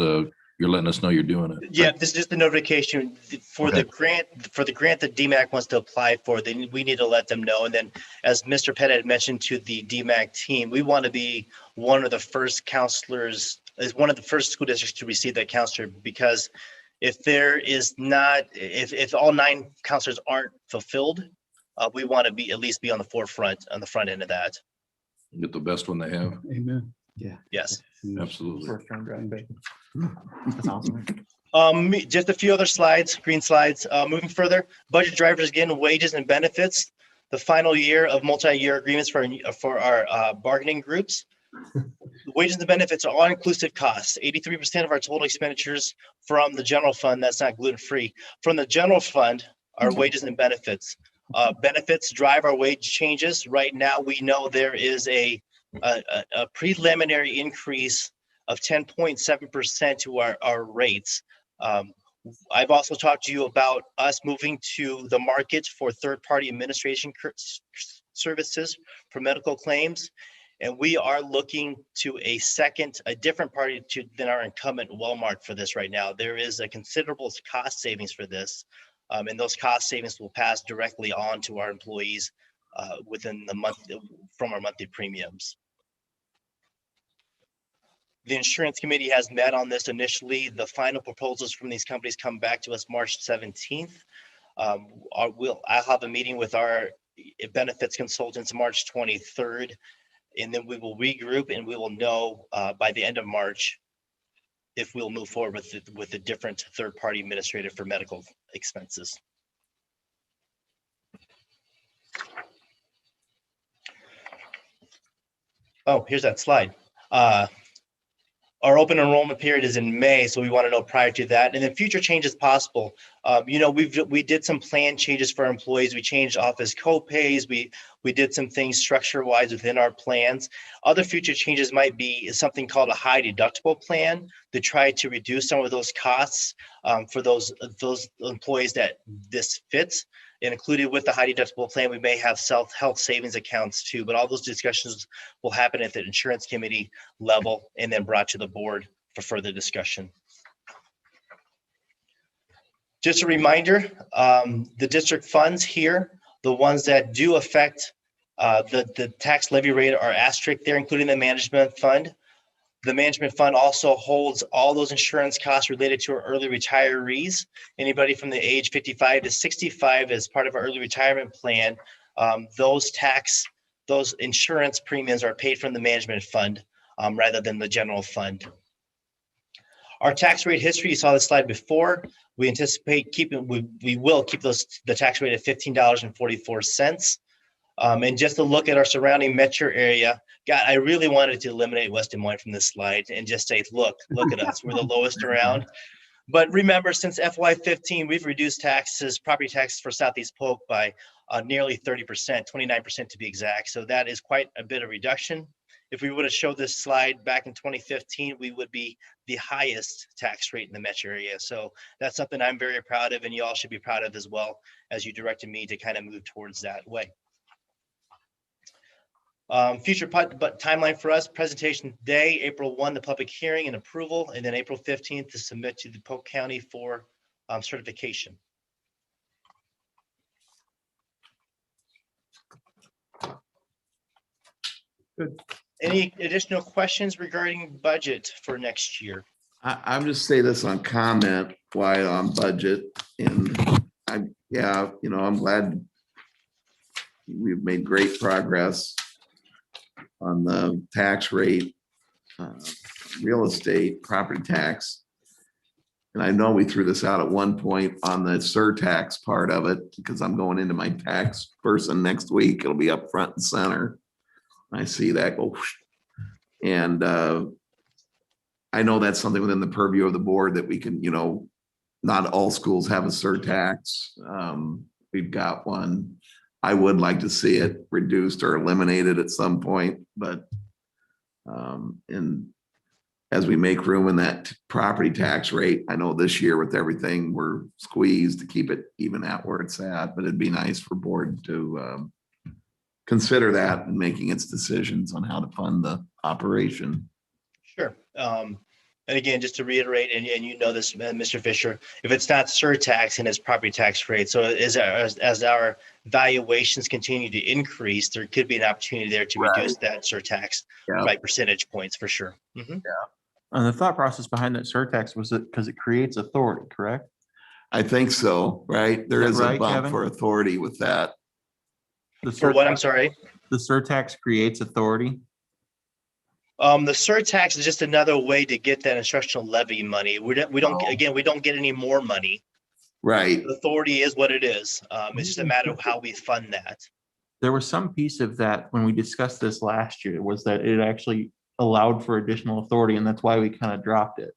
you're letting us know you're doing it? Yeah, this is just the notification for the grant that DMAC wants to apply for. Then we need to let them know. And then, as Mr. Pettit had mentioned to the DMAC team, we want to be one of the first counselors, as one of the first school districts to receive that counselor, because if there is not, if all 9 counselors aren't fulfilled, we want to at least be on the forefront, on the front end of that. Get the best one they have. Amen. Yeah. Yes. Absolutely. That's awesome. Just a few other slides, green slides. Moving further, budget drivers again, wages and benefits. The final year of multi-year agreements for our bargaining groups. Wages and benefits are all inclusive costs. 83% of our total expenditures from the general fund, that's not gluten-free. From the general fund, our wages and benefits. Benefits drive our wage changes. Right now, we know there is a preliminary increase of 10.7% to our rates. I've also talked to you about us moving to the market for third-party administration services for medical claims. And we are looking to a different party than our incumbent Walmart for this right now. There is a considerable cost savings for this. And those cost savings will pass directly on to our employees within the month from our monthly premiums. The insurance committee has met on this initially. The final proposals from these companies come back to us March 17th. I'll have a meeting with our benefits consultants March 23rd, and then we will regroup and we will know by the end of March if we'll move forward with a different third-party administrator for medical expenses. Oh, here's that slide. Our open enrollment period is in May, so we want to know prior to that. And then future changes possible. We did some plan changes for our employees. We changed office co-pays. We did some things structure-wise within our plans. Other future changes might be something called a high deductible plan to try to reduce some of those costs for those employees that this fits. And included with the high deductible plan, we may have health savings accounts too, but all those discussions will happen at the insurance committee level and then brought to the board for further discussion. Just a reminder, the district funds here, the ones that do affect the tax levy rate are asterisk there, including the management fund. The management fund also holds all those insurance costs related to our early retirees. Anybody from the age 55 to 65 as part of our early retirement plan, those insurance premiums are paid from the management fund rather than the general fund. Our tax rate history, you saw this slide before. We anticipate we will keep the tax rate at $15.44. And just to look at our surrounding metro area, God, I really wanted to eliminate West Des Moines from this slide and just say, look at us, we're the lowest around. But remember, since FY15, we've reduced property taxes for Southeast Polk by nearly 30%, 29% to be exact. So that is quite a bit of reduction. If we would have showed this slide back in 2015, we would be the highest tax rate in the metro area. So that's something I'm very proud of, and you all should be proud of as well, as you directed me to kind of move towards that way. Future timeline for us, presentation day, April 1, the public hearing and approval, and then April 15th to submit to the Polk County for certification. Good. Any additional questions regarding budget for next year? I'm just say this on comment while on budget, and I'm glad we've made great progress on the tax rate, real estate, property tax. And I know we threw this out at one point on the surtax part of it, because I'm going into my tax person next week. It'll be up front and center. I see that go. And I know that's something within the purview of the board that we can, not all schools have a surtax. We've got one. I would like to see it reduced or eliminated at some point, but and as we make room in that property tax rate, I know this year with everything, we're squeezed to keep it even at where it's at, but it'd be nice for board to consider that in making its decisions on how to fund the operation. Sure. And again, just to reiterate, and you know this, Mr. Fisher, if it's not surtax and it's property tax rate, so as our valuations continue to increase, there could be an opportunity there to reduce that surtax by percentage points for sure. Mm-hmm. Yeah. And the thought process behind that surtax was that because it creates authority, correct? I think so, right? There is a right, bump Kevin? for authority with that. For what, I'm sorry? The surtax creates authority. The surtax is just another way to get that instructional levy money. We don't get any more money. Right. The authority is what it is. It's just a matter of how we fund that. There was some piece of that when we discussed this last year, was that it actually allowed for additional authority, and that's why we kind of dropped it.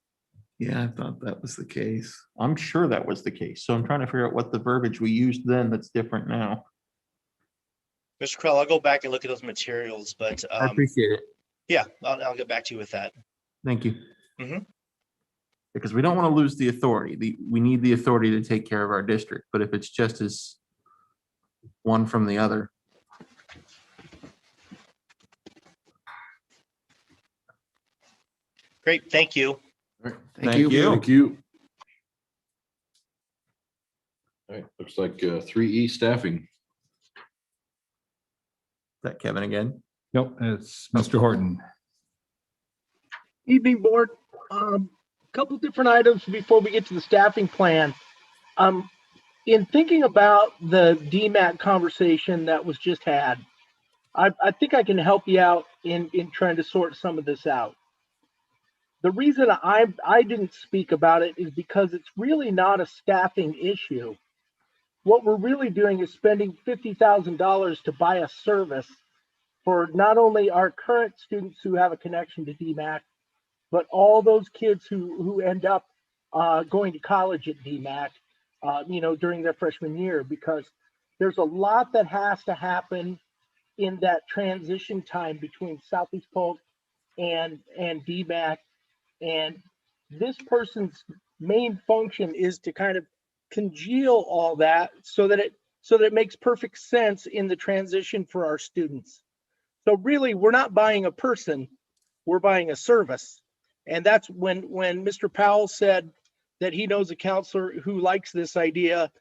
Yeah, I thought that was the case. I'm sure that was the case. So I'm trying to figure out what the verbiage we used then that's different now. Mr. Krell, I'll go back and look at those materials, but I appreciate it. yeah, I'll get back to you with that. Thank you. Mhm. Because we don't want to lose the authority. We need the authority to take care of our district, but if it's just as one from the other. Great, thank you. All right. Thank you. Thank you. All right, looks like 3E staffing. Is that Kevin again? Nope, it's Mr. Horton. Evening, board. Couple different items before we get to the staffing plan. In thinking about the DMAT conversation that was just had, I think I can help you out in trying to sort some of this out. The reason I didn't speak about it is because it's really not a staffing issue. What we're really doing is spending $50,000 to buy a service for not only our current students who have a connection to DMAC, but all those kids who end up going to college at DMAC, during their freshman year, because there's a lot that has to happen in that transition time between Southeast Polk and DMAC. And this person's main function is to kind of congeal all that so that it makes perfect sense in the transition for our students. So really, we're not buying a person, we're buying a service. And that's when Mr. Powell said that he knows a counselor who likes this idea.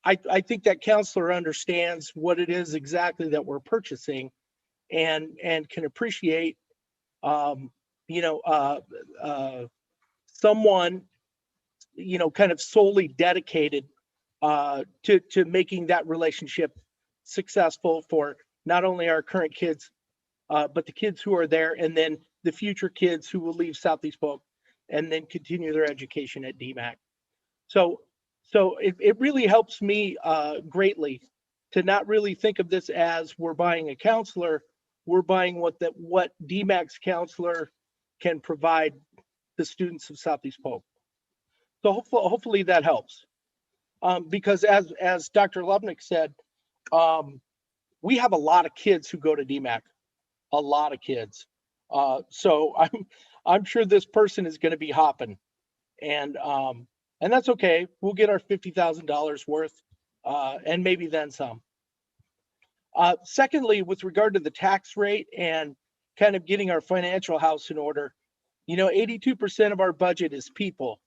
I think that counselor understands what it is exactly that we're purchasing and can appreciate, someone, kind of solely dedicated to making that relationship successful for not only our current kids, but the kids who are there, and then the future kids who will leave Southeast Polk and then continue their education at DMAC. So it really helps me greatly to not really think of this as we're buying a counselor, we're buying what DMAC's counselor can provide the students of Southeast Polk. So hopefully that helps. Because as Dr. Lubnick said, we have a lot of kids who go to DMAC, a lot of kids. So I'm sure this person is going to be hopping, and that's okay. We'll get our $50,000 worth, and maybe then some. Secondly, with regard to the tax rate and kind of getting our financial house in order, 82% of our budget is people.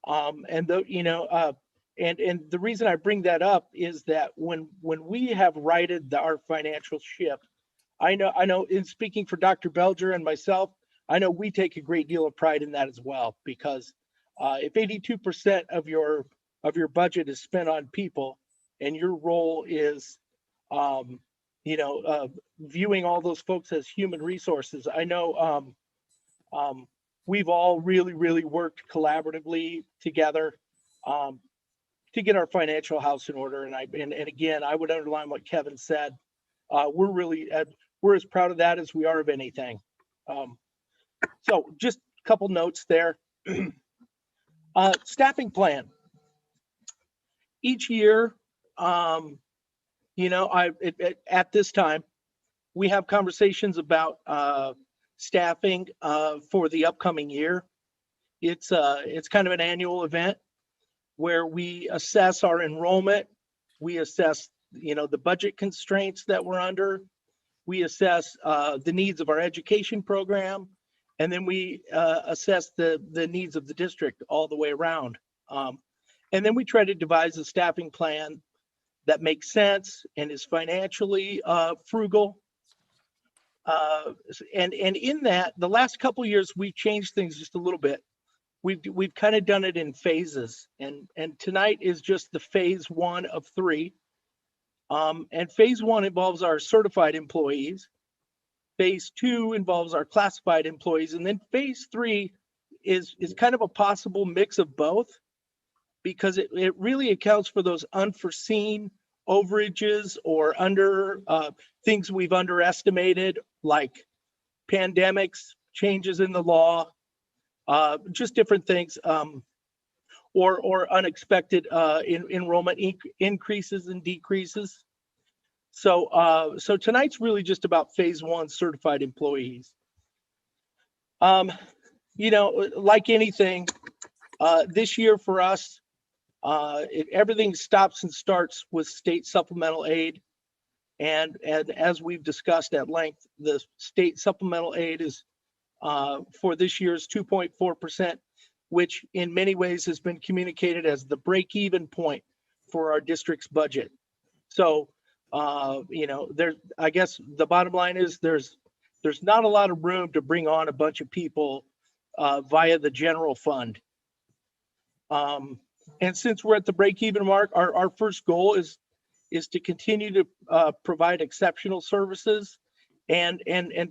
And the reason I bring that up is that when we have righted our financial ship, I know in speaking for Dr. Belger and myself, I know we take a great deal of pride in that as well, because if 82% of your budget is spent on people and your role is, viewing all those folks as human resources, I know we've all really worked collaboratively together to get our financial house in order. And again, I would underline what Kevin said. We're as proud of that as we are of anything. So just a couple notes there. Staffing plan. Each year, at this time, we have conversations about staffing for the upcoming year. It's kind of an annual event where we assess our enrollment, we assess the budget constraints that we're under, we assess the needs of our education program, and then we assess the needs of the district all the way around. And then we try to devise a staffing plan that makes sense and is financially frugal. And in that, the last couple of years, we've changed things just a little bit. We've kind of done it in phases, and tonight is just the phase 1 of 3. And phase 1 involves our certified employees. Phase 2 involves our classified employees, and then phase 3 is kind of a possible mix of both, because it really accounts for those unforeseen overages or things we've underestimated, like pandemics, changes in the law, just different things, or unexpected enrollment increases and decreases. So tonight's really just about phase one certified employees. Like anything, this year for us, everything stops and starts with state supplemental aid. And as we've discussed at length, the state supplemental aid is for this year's 2.4%, which in many ways has been communicated as the break-even point for our district's budget. So, I guess the bottom line is there's not a lot of room to bring on a bunch of people via the general fund. And since we're at the break-even mark, our first goal is to continue to provide exceptional services and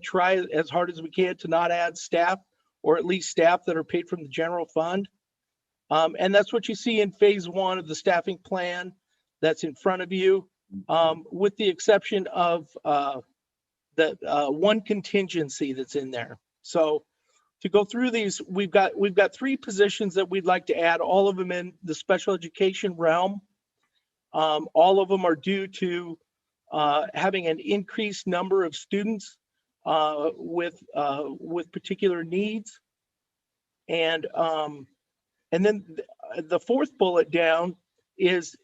try as hard as we can to not add staff, or at least staff that are paid from the general fund. And that's what you see in phase one of the staffing plan that's in front of you, with the exception of the one contingency that's in there. So to go through these, we've got 3 positions that we'd like to add, all of them in the special education realm. All of them are due to having an increased number of students with particular needs. And then the 4th bullet down is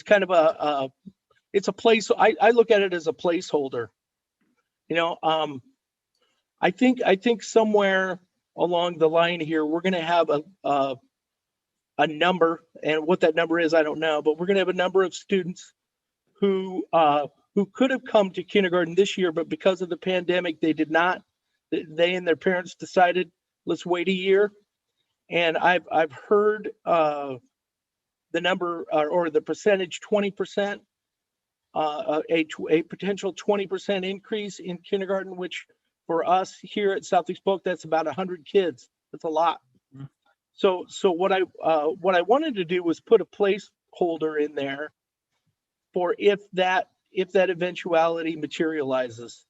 kind of it's a place. I look at it as a placeholder. I think somewhere along the line here, we're going to have a number, and what that number is, I don't know, but we're going to have a number of students who could have come to kindergarten this year, but because of the pandemic, they did not. They and their parents decided, let's wait a year. And I've heard the number or the percentage 20%, a potential 20% increase in kindergarten, which for us here at Southeast Polk, that's about 100 kids. That's a lot. So what I wanted to do was put a placeholder in there for if that eventuality materializes,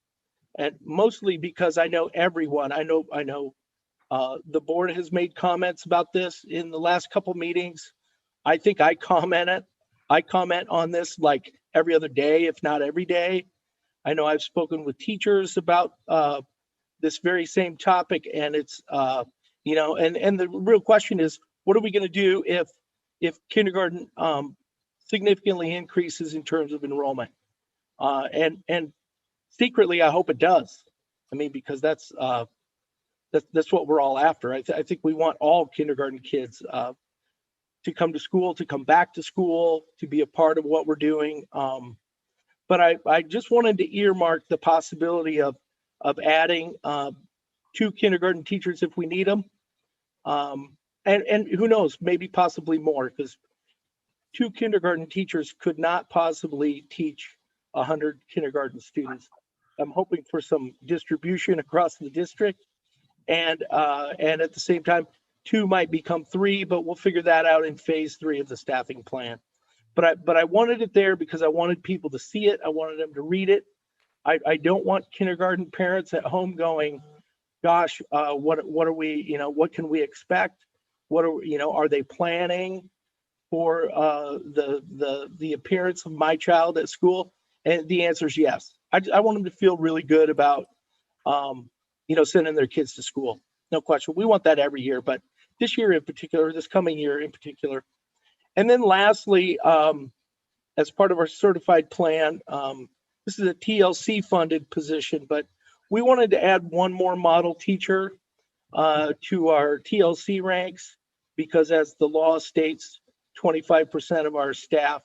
and mostly because I know everyone. I know the board has made comments about this in the last couple meetings. I think I comment on this like every other day, if not every day. I know I've spoken with teachers about this very same topic, and it's and the real question is, what are we going to do if kindergarten significantly increases in terms of enrollment? And secretly, I hope it does. I mean, because that's what we're all after. I think we want all kindergarten kids to come to school, to come back to school, to be a part of what we're doing. But I just wanted to earmark the possibility of adding 2 kindergarten teachers if we need them. And who knows, maybe possibly more, because 2 kindergarten teachers could not possibly teach 100 kindergarten students. I'm hoping for some distribution across the district, and at the same time, 2 might become 3, but we'll figure that out in phase 3 of the staffing plan. But I wanted it there because I wanted people to see it. I wanted them to read it. I don't want kindergarten parents at home going, gosh, what are we, what can we expect? What are they planning for the appearance of my child at school? And the answer is yes. I want them to feel really good about, sending their kids to school. No question. We want that every year, but this year in particular, this coming year in particular. And then lastly, as part of our certified plan, this is a TLC funded position, but we wanted to add 1 more model teacher to our TLC ranks, because as the law states, 25% of our staff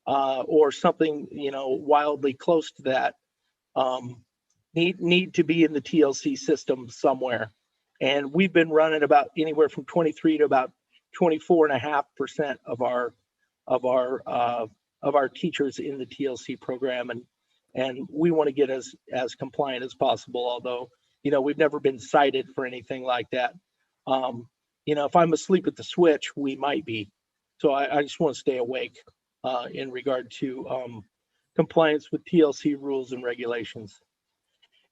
or something, wildly close to that need to be in the TLC system somewhere. And we've been running about anywhere from 23 to about 24.5% of our teachers in the TLC program, and we want to get as compliant as possible. Although we've never been cited for anything like that. If I'm asleep at the switch, we might be. So I just want to stay awake in regard to compliance with TLC rules and regulations.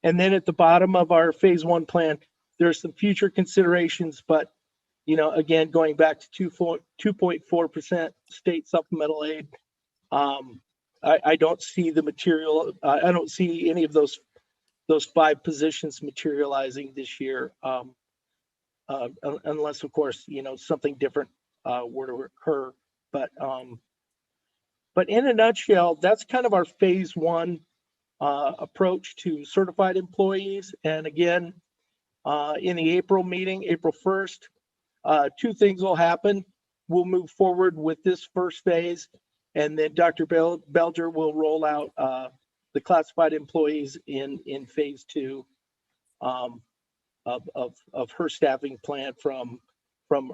And then at the bottom of our phase 1 plan, there's some future considerations, but again, going back to 2.4% state supplemental aid, I don't see the material. I don't see any of those 5 positions materializing this year, unless, of course, something different were to occur. But in a nutshell, that's kind of our phase 1 approach to certified employees. And again, in the April meeting, April 1st, 2 things will happen. We'll move forward with this first phase, and then Dr. Belger will roll out the classified employees in phase 2 of her staffing plan from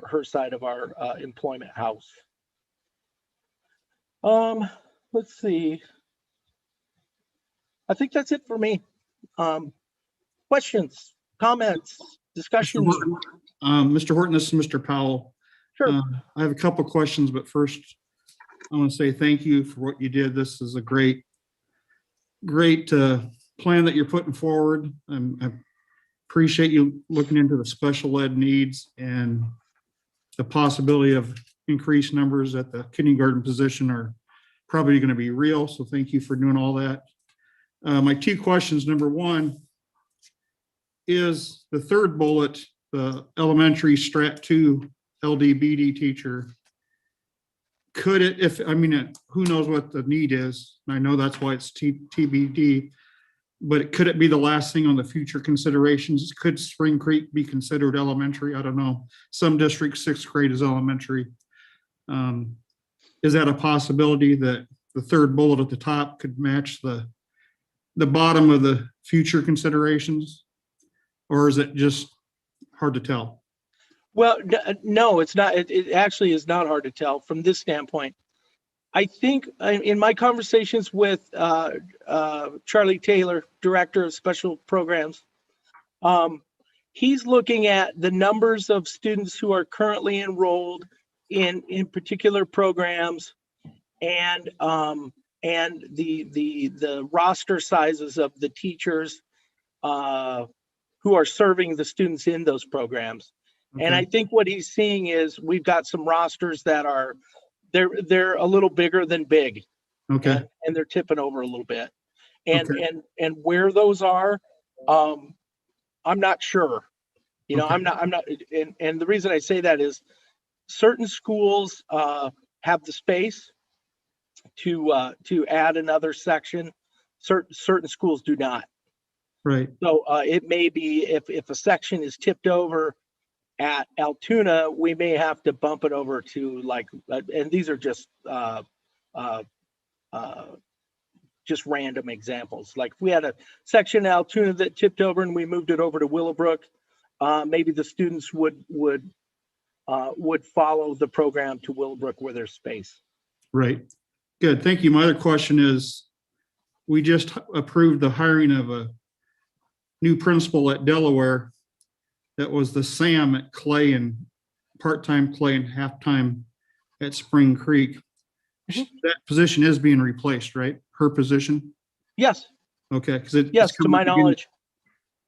her side of our employment house. Let's see. I think that's it for me. Questions, comments, discussion? Mr. Horton, this is Mr. Powell. Sure. I have a couple of questions, but first I want to say thank you for what you did. This is a great plan that you're putting forward. I appreciate you looking into the special ed needs and the possibility of increased numbers at the kindergarten position are probably going to be real. So thank you for doing all that. My 2 questions. Number 1 is the 3rd bullet, the elementary strat 2 LDBD teacher. Could it, who knows what the need is? And I know that's why it's TBD, but could it be the last thing on the future considerations? Could Spring Creek be considered elementary? I don't know. Some districts, 6th grade is elementary. Is that a possibility that the 3rd bullet at the top could match the bottom of the future considerations? Or is it just hard to tell? Well, no, it's not. It actually is not hard to tell from this standpoint. I think in my conversations with Charlie Taylor, Director of Special Programs, he's looking at the numbers of students who are currently enrolled in particular programs and the roster sizes of the teachers who are serving the students in those programs. Okay. And I think what he's seeing is we've got some rosters that are they're a little bigger than big. Okay. And they're tipping over a little bit. And okay. and where those are, I'm not sure. Okay. I'm not and the reason I say that is certain schools have the space to add another section. Certain schools do not. Right. So it may be if a section is tipped over at Altoona, we may have to bump it over to and these are just random examples. Like if we had a section in Altoona that tipped over and we moved it over to Willowbrook, maybe the students would follow the program to Willowbrook where there's space. Right. Good. Thank you. My other question is, we just approved the hiring of a new principal at Delaware. That was the Sam at Clay and part-time Clay and half-time at Spring Creek. Mm-hmm. That position is being replaced, right? Her position? Yes. Okay. Yes, to my knowledge.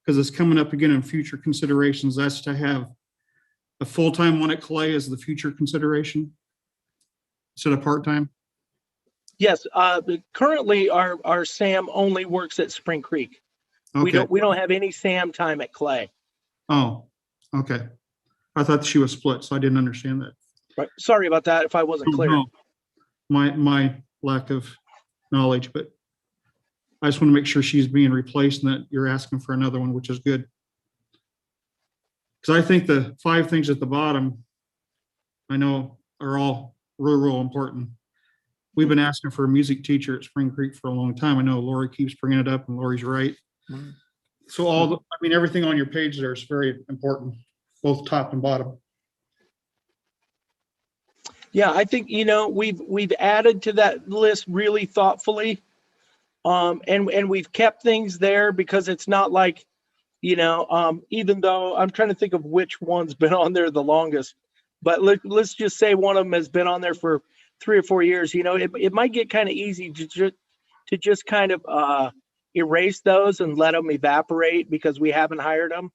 Because it's coming up again in future considerations. That's to have a full-time one at Clay as the future consideration instead of part-time? Yes. Currently, our Sam only works at Spring Creek. Okay. We don't have any Sam time at Clay. Oh, okay. I thought she was split, so I didn't understand that. Right. Sorry about that if I wasn't clear. No. My lack of knowledge, but I just want to make sure she's being replaced and that you're asking for another one, which is good. Because I think the 5 things at the bottom, I know are all real important. We've been asking for a music teacher at Spring Creek for a long time. I know Lori keeps bringing it up and Lori's right. Mm-hmm. So everything on your page there is very important, both top and bottom. Yeah, I think, we've added to that list really thoughtfully. And we've kept things there because it's not like, even though I'm trying to think of which one's been on there the longest, but let's just say one of them has been on there for 3 or 4 years. It might get kind of easy to just kind of erase those and let them evaporate because we haven't hired them.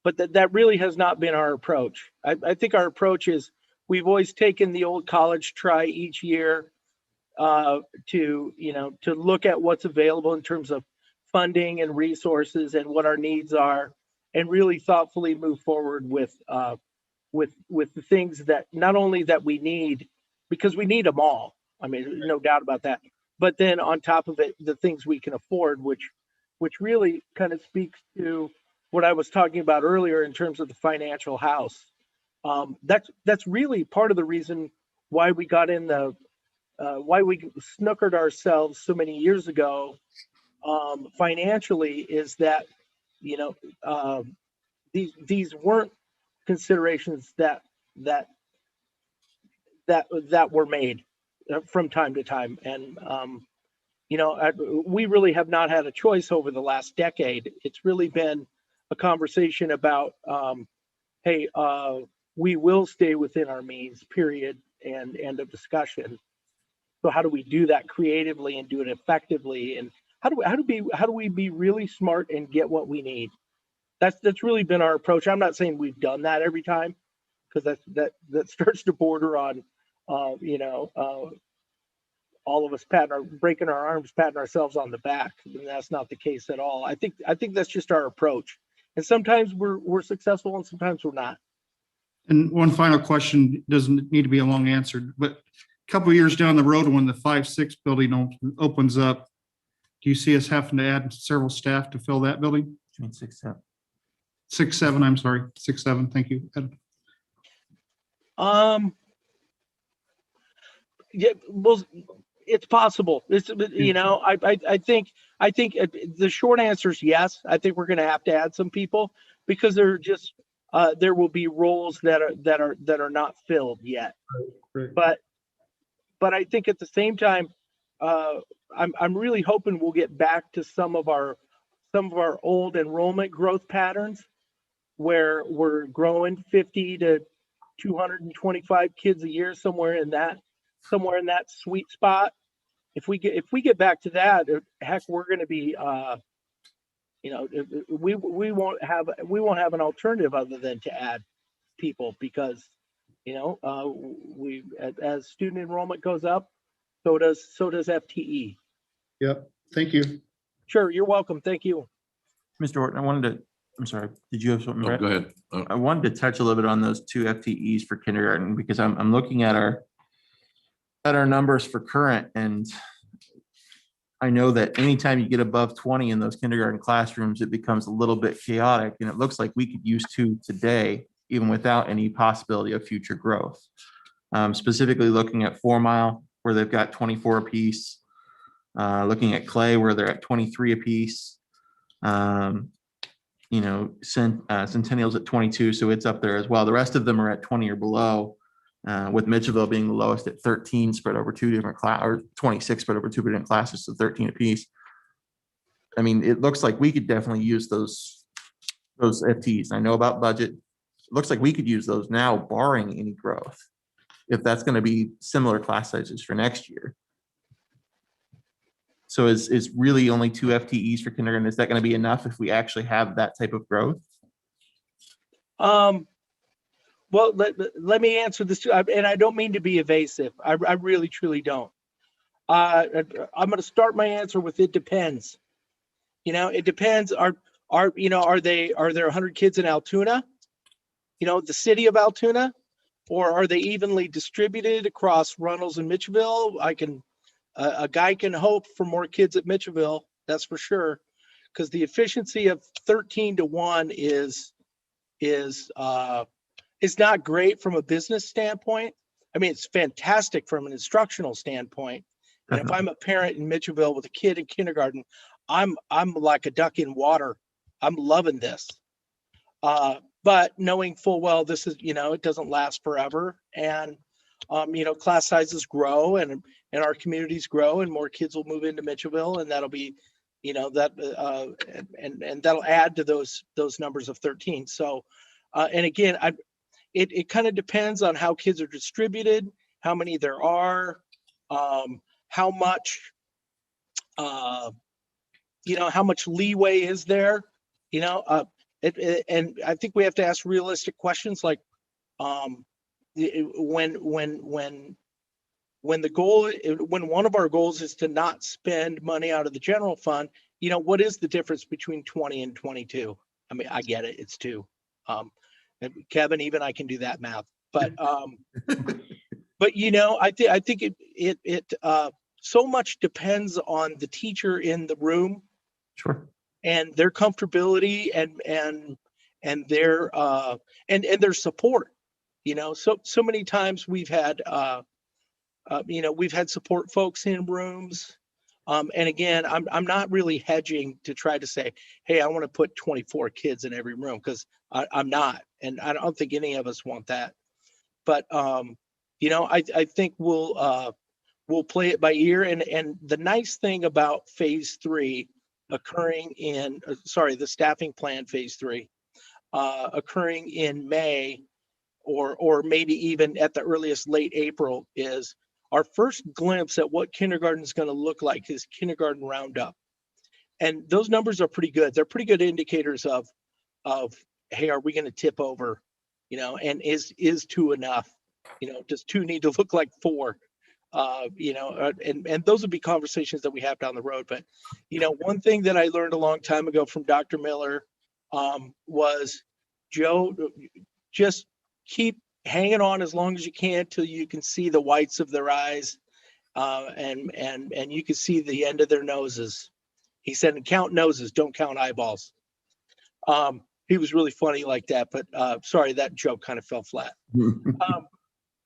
But that really has not been our approach. I think our approach is we've always taken the old college try each year, to, to look at what's available in terms of funding and resources and what our needs are, and really thoughtfully move forward with the things that not only that we need, because we need them all. I mean, no doubt about that. But then on top of it, the things we can afford, which really kind of speaks to what I was talking about earlier in terms of the financial house. That's really part of the reason why we got in why we snookered ourselves so many years ago financially, is that, these weren't considerations that were made from time to time. And, we really have not had a choice over the last decade. It's really been a conversation about, hey, we will stay within our means, period, and end of discussion. So how do we do that creatively and do it effectively? And how do we be really smart and get what we need? That's really been our approach. I'm not saying we've done that every time, because that starts to border on, all of us breaking our arms, patting ourselves on the back. And that's not the case at all. I think that's just our approach. And sometimes we're successful and sometimes we're not. And one final question, doesn't need to be a long answer, but a couple of years down the road, when the 5-6 building opens up, do you see us having to add several staff to fill that building? 6-7. 6-7, I'm sorry, 6-7, thank you. Yeah, well, it's possible. It's, I think the short answer is yes. I think we're going to have to add some people, because there will be roles that are not filled yet. Right. But I think at the same time, I'm really hoping we'll get back to some of our old enrollment growth patterns, where we're growing 50 to 225 kids a year, somewhere in that sweet spot. If we get back to that, heck, we're going to be, we won't have an alternative other than to add people, because, as student enrollment goes up, so does FTE. Yep, thank you. Sure, you're welcome. Thank you. Mr. Horton, I'm sorry, did you have something? Oh, Brett? go ahead. I wanted to touch a little bit on those 2 FTEs for kindergarten, because I'm looking at our numbers for current, and I know that anytime you get above 20 in those kindergarten classrooms, it becomes a little bit chaotic, and it looks like we could use 2 today, even without any possibility of future growth. Specifically looking at 4 Mile, where they've got 24 apiece, looking at Clay, where they're at 23 apiece. Centennial's at 22, so it's up there as well. The rest of them are at 20 or below, with Mitchellville being the lowest at 13, spread over 2 different or 26 spread over 2 different classes, so 13 apiece. I mean, it looks like we could definitely use those FTEs. I know about budget. It looks like we could use those now, barring any growth, if that's going to be similar class sizes for next year. So is really only 2 FTEs for kindergarten, is that going to be enough if we actually have that type of growth? Well, let me answer this, and I don't mean to be evasive. I really, truly don't. I'm going to start my answer with, it depends. It depends. Are there 100 kids in Altoona? The city of Altoona, or are they evenly distributed across Runnels and Mitchellville? A guy can hope for more kids at Mitchellville, that's for sure, because the efficiency of 13-1 is not great from a business standpoint. I mean, it's fantastic from an instructional standpoint. And if I'm a parent in Mitchellville with a kid in kindergarten, I'm like a duck in water. I'm loving this. But knowing full well this is, it doesn't last forever, and class sizes grow and our communities grow, and more kids will move into Mitchellville, and that'll be, and that'll add to those numbers of 13. So, and again, it kind of depends on how kids are distributed, how many there are, how much, how much leeway is there, and I think we have to ask realistic questions, like, when when one of our goals is to not spend money out of the general fund, what is the difference between 20 and 22? I mean, I get it, it's 2. And Kevin, even I can do that math, but I think it so much depends on the teacher in the room. Sure. And their comfortability and their support. So many times we've had support folks in rooms. And again, I'm not really hedging to try to say, hey, I want to put 24 kids in every room, because I'm not, and I don't think any of us want that. But I think we'll play it by ear. And the nice thing about phase 3 occurring the staffing plan phase 3 occurring in May, or maybe even at the earliest late April, is our first glimpse at what kindergarten is going to look like is kindergarten roundup. And those numbers are pretty good. They're pretty good indicators of hey, are we going to tip over? And is 2 enough? Does 2 need to look like 4? And those would be conversations that we have down the road. But, one thing that I learned a long time ago from Dr. Miller was, Joe, just keep hanging on as long as you can till you can see the whites of their eyes, and you can see the end of their noses. He said, and count noses, don't count eyeballs. He was really funny like that, but sorry, that joke kind of fell flat.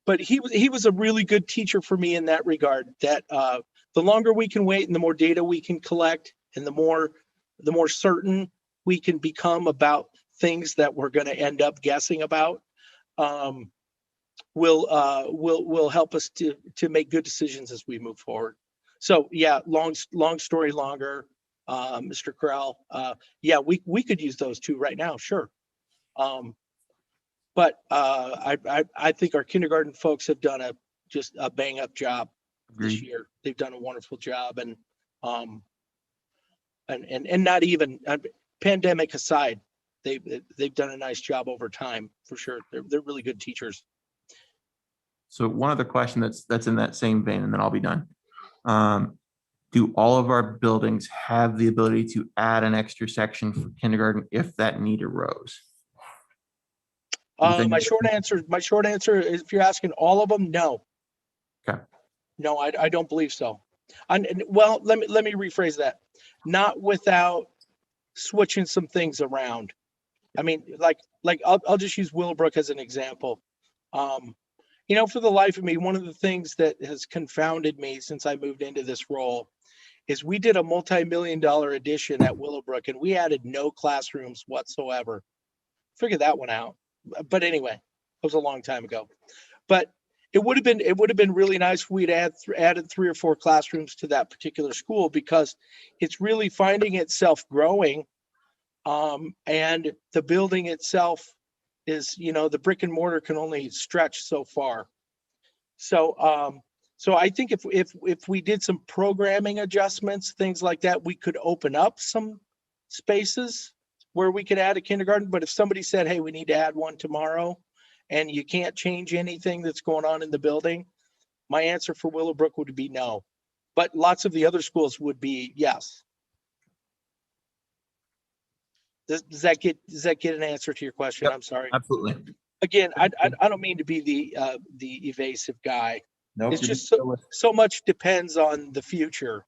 But he was a really good teacher for me in that regard, that the longer we can wait and the more data we can collect, and the more certain we can become about things that we're going to end up guessing about, will help us to make good decisions as we move forward. So yeah, long story longer, Mr. Corral. Yeah, we could use those 2 right now, sure. But I think our kindergarten folks have done just a bang up job this year. They've done a wonderful job, and not even pandemic aside, they've done a nice job over time for sure. They're really good teachers. So one other question that's in that same vein, and then I'll be done. Do all of our buildings have the ability to add an extra section for kindergarten if that need arose? My short answer is, if you're asking all of them, no. Okay. No, I don't believe so. Well, let me rephrase that. Not without switching some things around. I mean, like I'll just use Willowbrook as an example. For the life of me, one of the things that has confounded me since I moved into this role is we did a multi-million-dollar addition at Willowbrook, and we added no classrooms whatsoever. Figure that one out. But anyway, it was a long time ago. But it would have been really nice if we'd added 3 or 4 classrooms to that particular school, because it's really finding itself growing, and the building itself is, the brick and mortar can only stretch so far. So I think if we did some programming adjustments, things like that, we could open up some spaces where we could add a kindergarten. But if somebody said, hey, we need to add one tomorrow, and you can't change anything that's going on in the building, my answer for Willowbrook would be no. But lots of the other schools would be yes. Does that get an answer to your question? Yep, I'm sorry. Absolutely. Again, I don't mean to be the evasive guy. Nope, it's just so much depends on the future.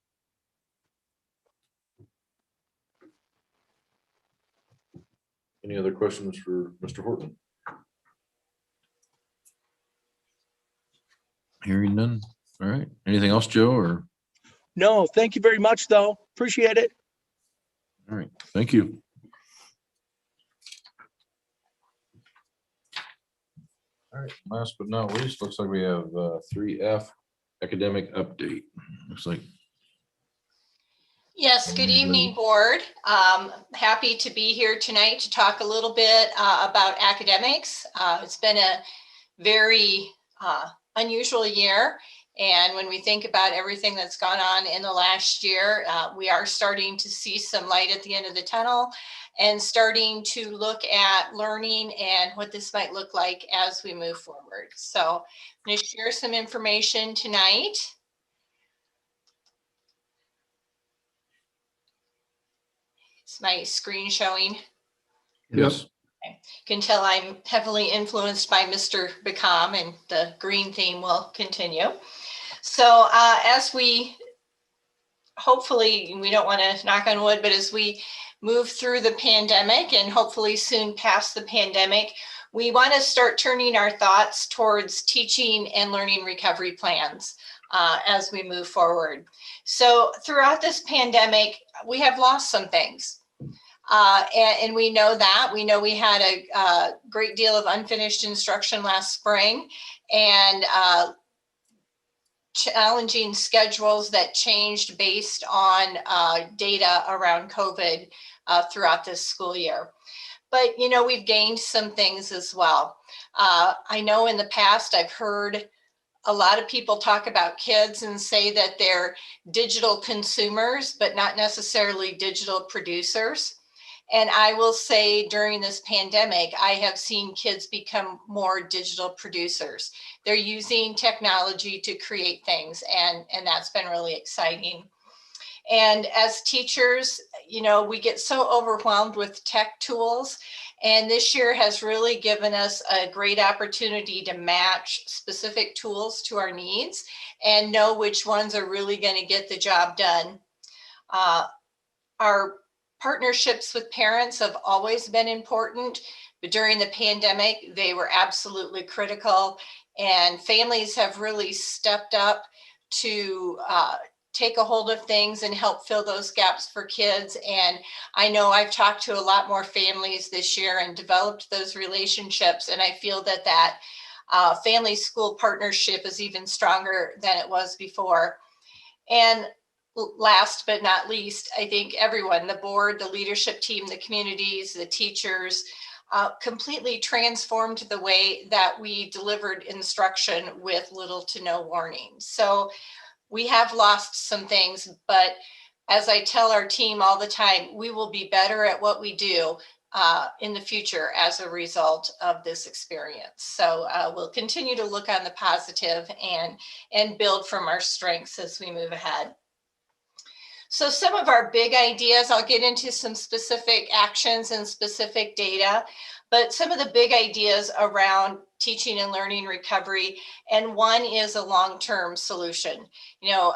Any other questions for Mr. Horton? Hearing none. All right. Anything else, Joe? Or no? Thank you very much, though. Appreciate it. All right. Thank you. All right. Last but not least, looks like we have 3F academic update. Looks like. Yes, good evening, board. Happy to be here tonight to talk a little bit about academics. It's been a very unusual year, And when we think about everything that's gone on in the last year, we are starting to see some light at the end of the tunnel and starting to look at learning and what this might look like as we move forward. So I'm going to share some information tonight. It's my screen showing. Yes. You can tell I'm heavily influenced by Mr. Bacom, and the green theme will continue. So as we hopefully, we don't want to knock on wood, but as we move through the pandemic and hopefully soon past the pandemic, we want to start turning our thoughts towards teaching and learning recovery plans as we move forward. So throughout this pandemic, we have lost some things. And we know that. We know we had a great deal of unfinished instruction last spring, and challenging schedules that changed based on data around COVID throughout this school year. But, you know, we've gained some things as well. I know in the past I've heard a lot of people talk about kids and say that they're digital consumers, but not necessarily digital producers. And I will say during this pandemic, I have seen kids become more digital producers. They're using technology to create things, and that's been really exciting. And as teachers, you know, we get so overwhelmed with tech tools, and this year has really given us a great opportunity to match specific tools to our needs and know which ones are really going to get the job done. Our partnerships with parents have always been important, but during the pandemic, they were absolutely critical, and families have really stepped up to take a hold of things and help fill those gaps for kids. And I know I've talked to a lot more families this year and developed those relationships, and I feel that that family school partnership is even stronger than it was before. And last but not least, I think everyone, the board, the leadership team, the communities, the teachers, completely transformed the way that we delivered instruction with little to no warning. So we have lost some things, but as I tell our team all the time, we will be better at what we do in the future as a result of this experience. So we'll continue to look on the positive and build from our strengths as we move ahead. So some of our big ideas, I'll get into some specific actions and specific data, but some of the big ideas around teaching and learning recovery, and one is a long-term solution. You know,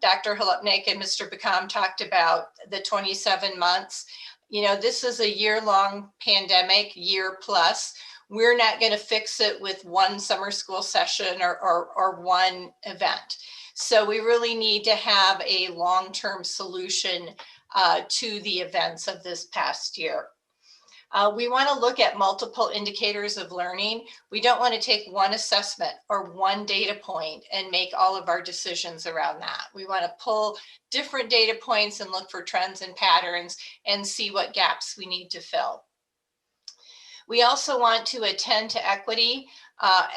Dr. Holupnik and Mr. Bacom talked about the 27 months. You know, this is a year-long pandemic, year plus. We're not going to fix it with one summer school session or one event. So we really need to have a long-term solution to the events of this past year. We want to look at multiple indicators of learning. We don't want to take one assessment or one data point and make all of our decisions around that. We want to pull different data points and look for trends and patterns and see what gaps we need to fill. We also want to attend to equity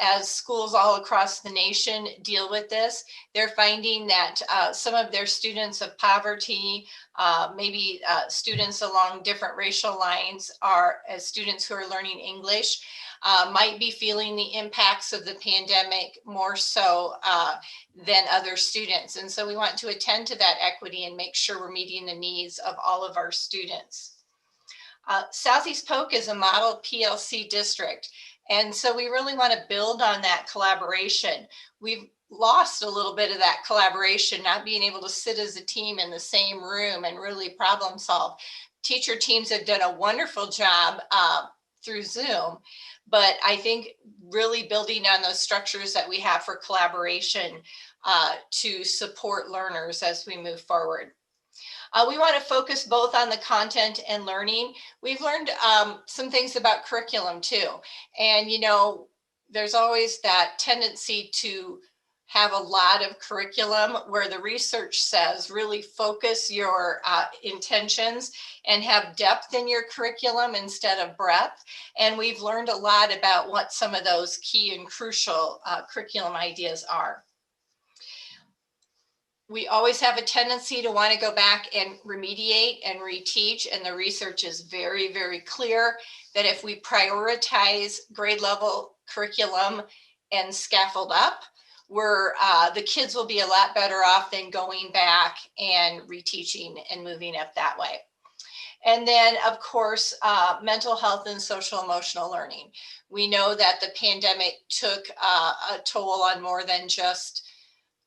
as schools all across the nation deal with this. They're finding that some of their students of poverty, maybe students along different racial lines, are as students who are learning English, might be feeling the impacts of the pandemic more so than other students. And so we want to attend to that equity and make sure we're meeting the needs of all of our students. Southeast Polk is a model PLC district, and so we really want to build on that collaboration. We've lost a little bit of that collaboration, not being able to sit as a team in the same room and really problem solve. Teacher teams have done a wonderful job through Zoom, but I think really building on those structures that we have for collaboration to support learners as we move forward. We want to focus both on the content and learning. We've learned some things about curriculum too. And, you know, there's always that tendency to have a lot of curriculum where the research says really focus your intentions and have depth in your curriculum instead of breadth. And we've learned a lot about what some of those key and crucial curriculum ideas are. we always have a tendency to want to go back and remediate and reteach. And the research is very, very clear that if we prioritize grade level curriculum and scaffold up, the kids will be a lot better off than going back and reteaching and moving up that way. And then, of course, mental health and social emotional learning. We know that the pandemic took a toll on more than just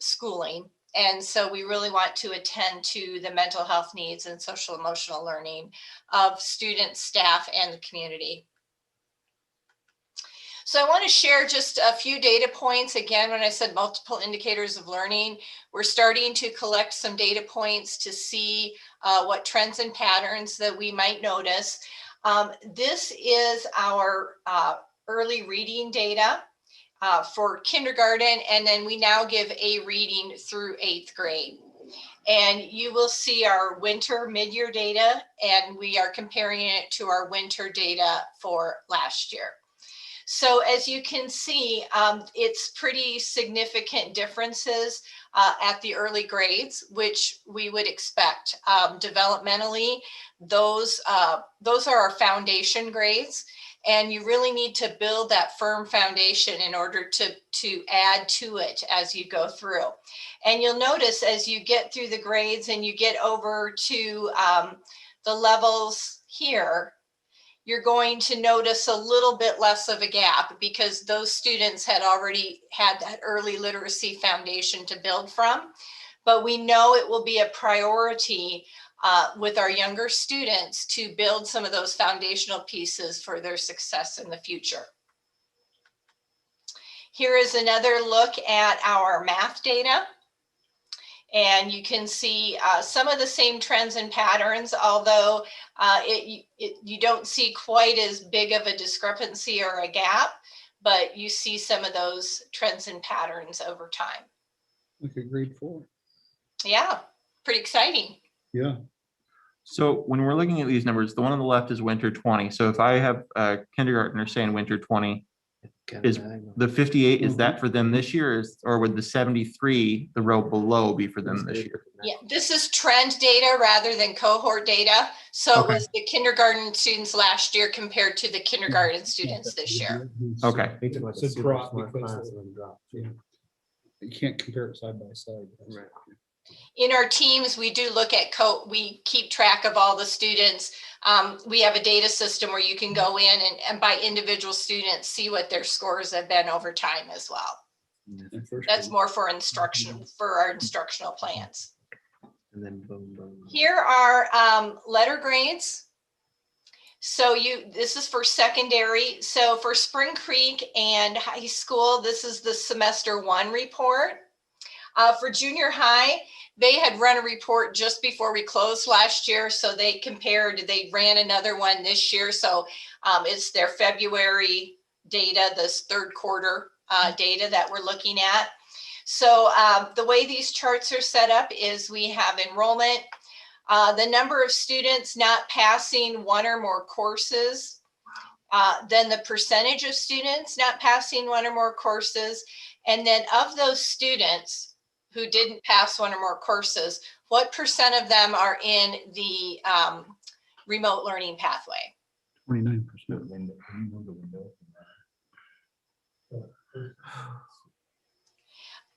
schooling. And so we really want to attend to the mental health needs and social emotional learning of students, staff, and the community. So I want to share just a few data points. Again, when I said multiple indicators of learning, we're starting to collect some data points to see what trends and patterns that we might notice. This is our early reading data for kindergarten, and then we now give a reading through 8th grade. And you will see our winter mid-year data, and we are comparing it to our winter data for last year. So as you can see, it's pretty significant differences at the early grades, which we would expect. Developmentally, those are our foundation grades. And you really need to build that firm foundation in order to add to it as you go through. And you'll notice as you get through the grades and you get over to the levels here, you're going to notice a little bit less of a gap because those students had already had that early literacy foundation to build from. But we know it will be a priority with our younger students to build some of those foundational pieces for their success in the future. Here is another look at our math data. And you can see some of the same trends and patterns, although you don't see quite as big of a discrepancy or a gap, but you see some of those trends and patterns over time. Look at grade 4. Yeah, pretty exciting. Yeah. So when we're looking at these numbers, the one on the left is winter 20. So if I have a kindergartner saying winter 20, is the 58, is that for them this year, or would the 73, the row below, be for them this year? Yeah, this is trend data rather than cohort data. So Okay. it was the kindergarten students last year compared to the kindergarten students this year. Okay. It's a drop because you can't compare it side by side. Right. In our teams, we do look at we keep track of all the students. We have a data system where you can go in and by individual students, see what their scores have been over time as well. That's more for instruction, for our instructional plans. And then boom, boom. Here are letter grades. So this is for secondary. So for Spring Creek and high school, this is the semester 1 report. For junior high, they had run a report just before we closed last year. So they ran another one this year. So it's their February data, this 3rd quarter data that we're looking at. So the way these charts are set up is we have enrollment, the number of students not passing 1 or more courses, then the percentage of students not passing 1 or more courses, and then of those students who didn't pass 1 or more courses, what percent of them are in the remote learning pathway? 29%.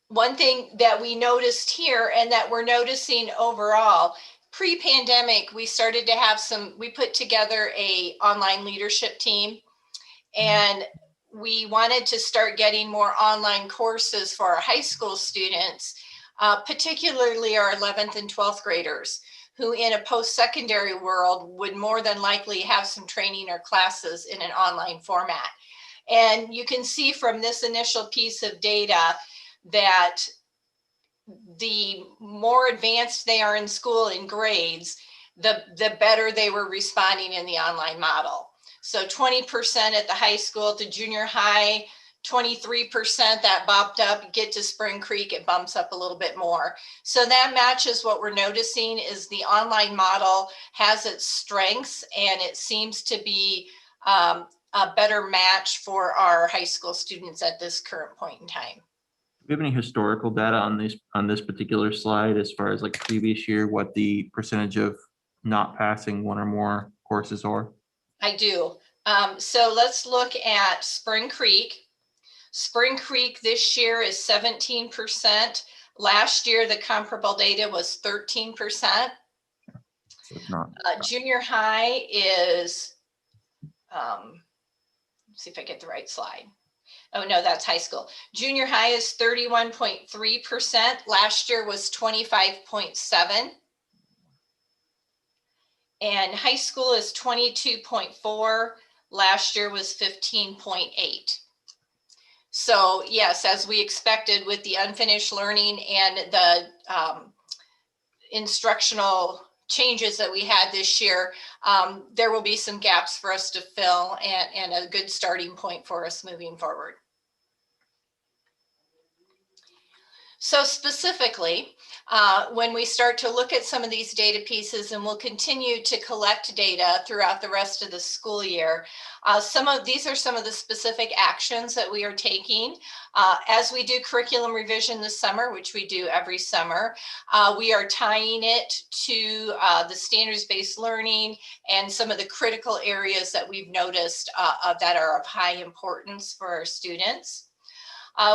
One thing that we noticed here and that we're noticing overall, pre-pandemic, we started to have we put together a online leadership team, and we wanted to start getting more online courses for our high school students, particularly our 11th and 12th graders, who in a post-secondary world would more than likely have some training or classes in an online format. And you can see from this initial piece of data that the more advanced they are in school in grades, the better they were responding in the online model. So 20% at the high school to junior high, 23% that bopped up, get to Spring Creek, it bumps up a little bit more. So that matches what we're noticing is the online model has its strengths, and it seems to be a better match for our high school students at this current point in time. you have any historical data on this particular slide as far as like previous year, what the percentage of not passing one or more courses are? I do. So let's look at Spring Creek. Spring Creek this year is 17%. Last year, the comparable data was 13%. So it's not. Junior high is, let's see if I get the right slide. Oh, no, that's high school. Junior high is 31.3%. Last year was 25.7%. And high school is 22.4%. Last year was 15.8%. So yes, as we expected with the unfinished learning and the instructional changes that we had this year, there will be some gaps for us to fill and a good starting point for us moving forward. So specifically, when we start to look at some of these data pieces, and we'll continue to collect data throughout the rest of the school year, these are some of the specific actions that we are taking. As we do curriculum revision this summer, which we do every summer, we are tying it to the standards-based learning and some of the critical areas that we've noticed that are of high importance for our students.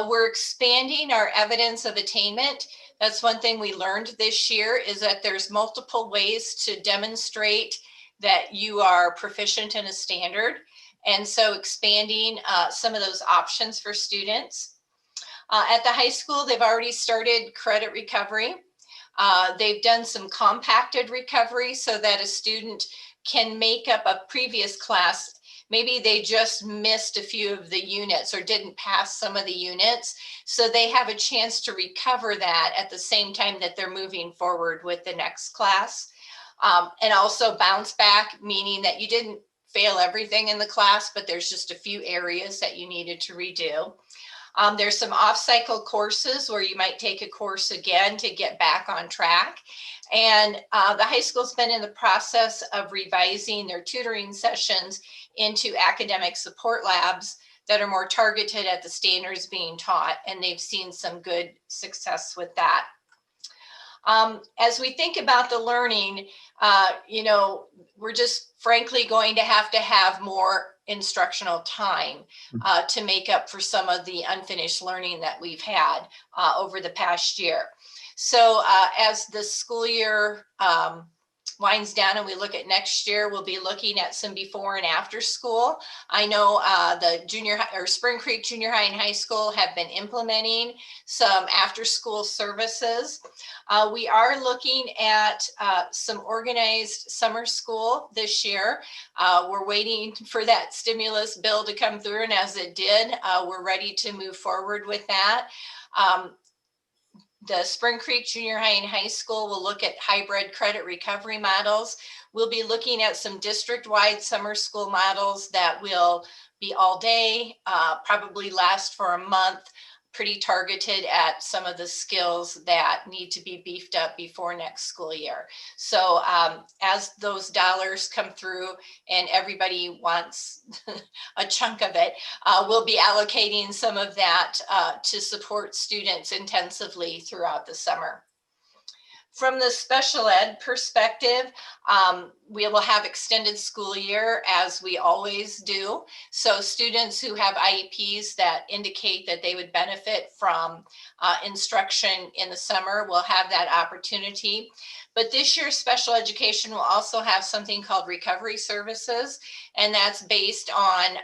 We're expanding our evidence of attainment. That's one thing we learned this year, is that there's multiple ways to demonstrate that you are proficient in a standard. And so expanding some of those options for students. At the high school, they've already started credit recovery. They've done some compacted recovery so that a student can make up a previous class. Maybe they just missed a few of the units or didn't pass some of the units. So they have a chance to recover that at the same time that they're moving forward with the next class. And also bounce back, meaning that you didn't fail everything in the class, but there's just a few areas that you needed to redo. There's some off-cycle courses where you might take a course again to get back on track. And the high school's been in the process of revising their tutoring sessions into academic support labs that are more targeted at the standards being taught, and they've seen some good success with that. As we think about the learning, we're just frankly going to have more instructional time to make up for some of the unfinished learning that we've had over the past year. So as the school year winds down and we look at next year, we'll be looking at some before and after school. I know the Spring Creek Junior High and High School have been implementing some after school services. We are looking at some organized summer school this year. We're waiting for that stimulus bill to come through, and as it did, we're ready to move forward with that. The Spring Creek Junior High and High School will look at hybrid credit recovery models. We'll be looking at some district-wide summer school models that will be all day, probably last for a month, pretty targeted at some of the skills that need to be beefed up before next school year. So as those dollars come through and everybody wants a chunk of it, we'll be allocating some of that to support students intensively throughout the summer. From the special ed perspective, we will have extended school year as we always do. So students who have IEPs that indicate that they would benefit from instruction in the summer will have that opportunity. But this year, special education will also have something called recovery services, and that's based on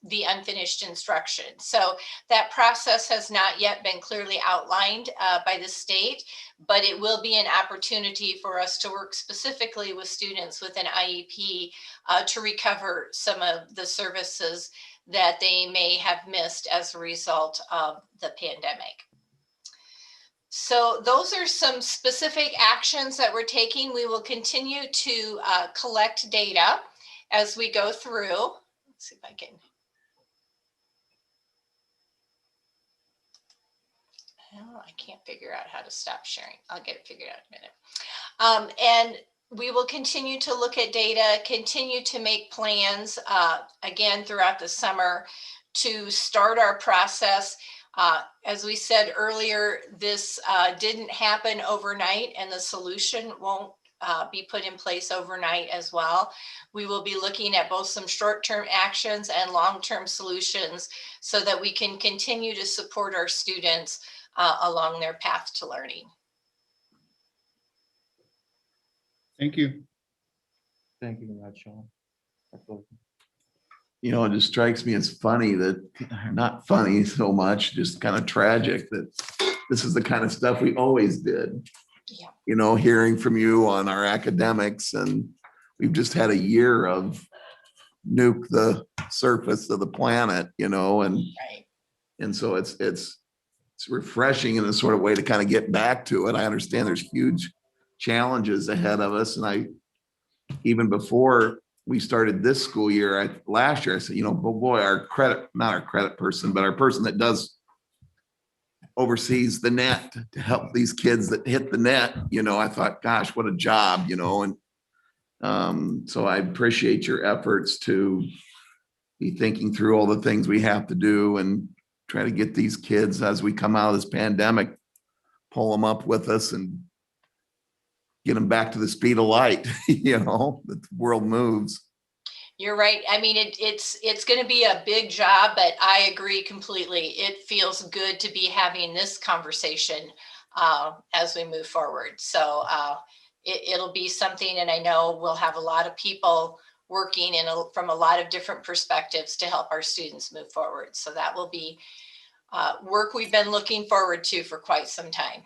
the unfinished instruction. So that process has not yet been clearly outlined by the state, but it will be an opportunity for us to work specifically with students with an IEP to recover some of the services that they may have missed as a result of the pandemic. So those are some specific actions that we're taking. We will continue to collect data as we go through. Let's see if I can. Well, I can't figure out how to stop sharing. I'll get it figured out in a minute. And we will continue to look at data, continue to make plans again throughout the summer to start our process. As we said earlier, this didn't happen overnight, and the solution won't be put in place overnight as well. We will be looking at both some short-term actions and long-term solutions so that we can continue to support our students along their path to learning. Thank you. Thank you for that, Sean. You know, it just strikes me as funny that, not funny so much, just kind of tragic that this is the kind of stuff we always did. Yeah. You know, hearing from you on our academics, and we've just had a year of nuke the surface of the planet, you know, and Right. and so it's refreshing in a sort of way to kind of get back to it. I understand there's huge challenges ahead of us, and even before we started this school year, last year, I said, you know, but boy, not our credit person, but our person that oversees the net to help these kids that hit the net, you know, I thought, gosh, what a job, you know, and so I appreciate your efforts to be thinking through all the things we have to do and try to get these kids as we come out of this pandemic, pull them up with us and get them back to the speed of light, you know, the world moves. You're right. I mean, it's going to be a big job, but I agree completely. It feels good to be having this conversation as we move forward. So it'll be something, and I know we'll have a lot of people working from a lot of different perspectives to help our students move forward. So that will be work we've been looking forward to for quite some time.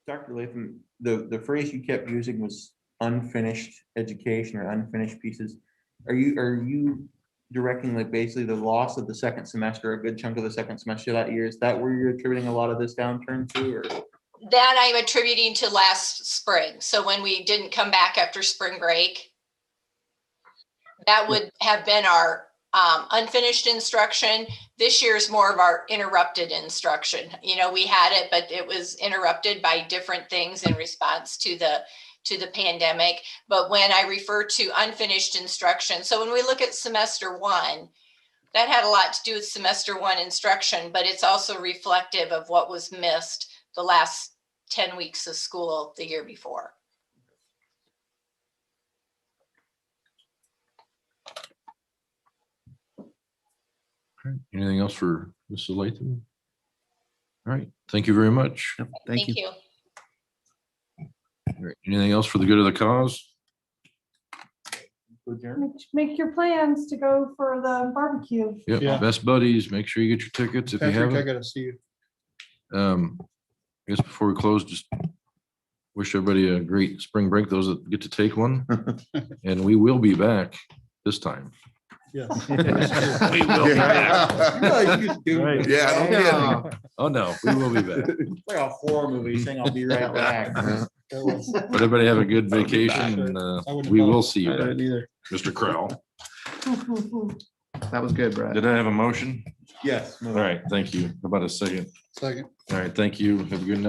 Dr. Latham, the phrase you kept using was unfinished education or unfinished pieces. Are you directing like basically the loss of the second semester, a good chunk of the second semester that year? Is that where you're attributing a lot of this downturn to, or? That I'm attributing to last spring. So when we didn't come back after spring break, that would have been our unfinished instruction. This year is more of our interrupted instruction. You know, we had it, but it was interrupted by different things in response to the pandemic. But when I refer to unfinished instruction, so when we look at semester one, that had a lot to do with semester one instruction, but it's also reflective of what was missed the last 10 weeks of school the year before. Anything else for Mrs. Latham? All right, thank you very much. Thank you. All right, anything else for the good of the cause? Make your plans to go for the barbecue. Yep, Yeah. Best Buddies, make sure you get your tickets if you Patrick, I haven't. gotta see you. I guess before we close, just wish everybody a great spring break, those that get to take one. And we will be back this time. Yes. We will be back. Right. Yeah, no kidding. Oh, no, we will be back. Like a horror movie saying I'll be right back. But everybody have a good vacation and we will see you back. Mr. Crowell, That was good, Brad. did I have a motion? Yes. All right, thank you. How about a second? Second. All right, thank you. Have a good night.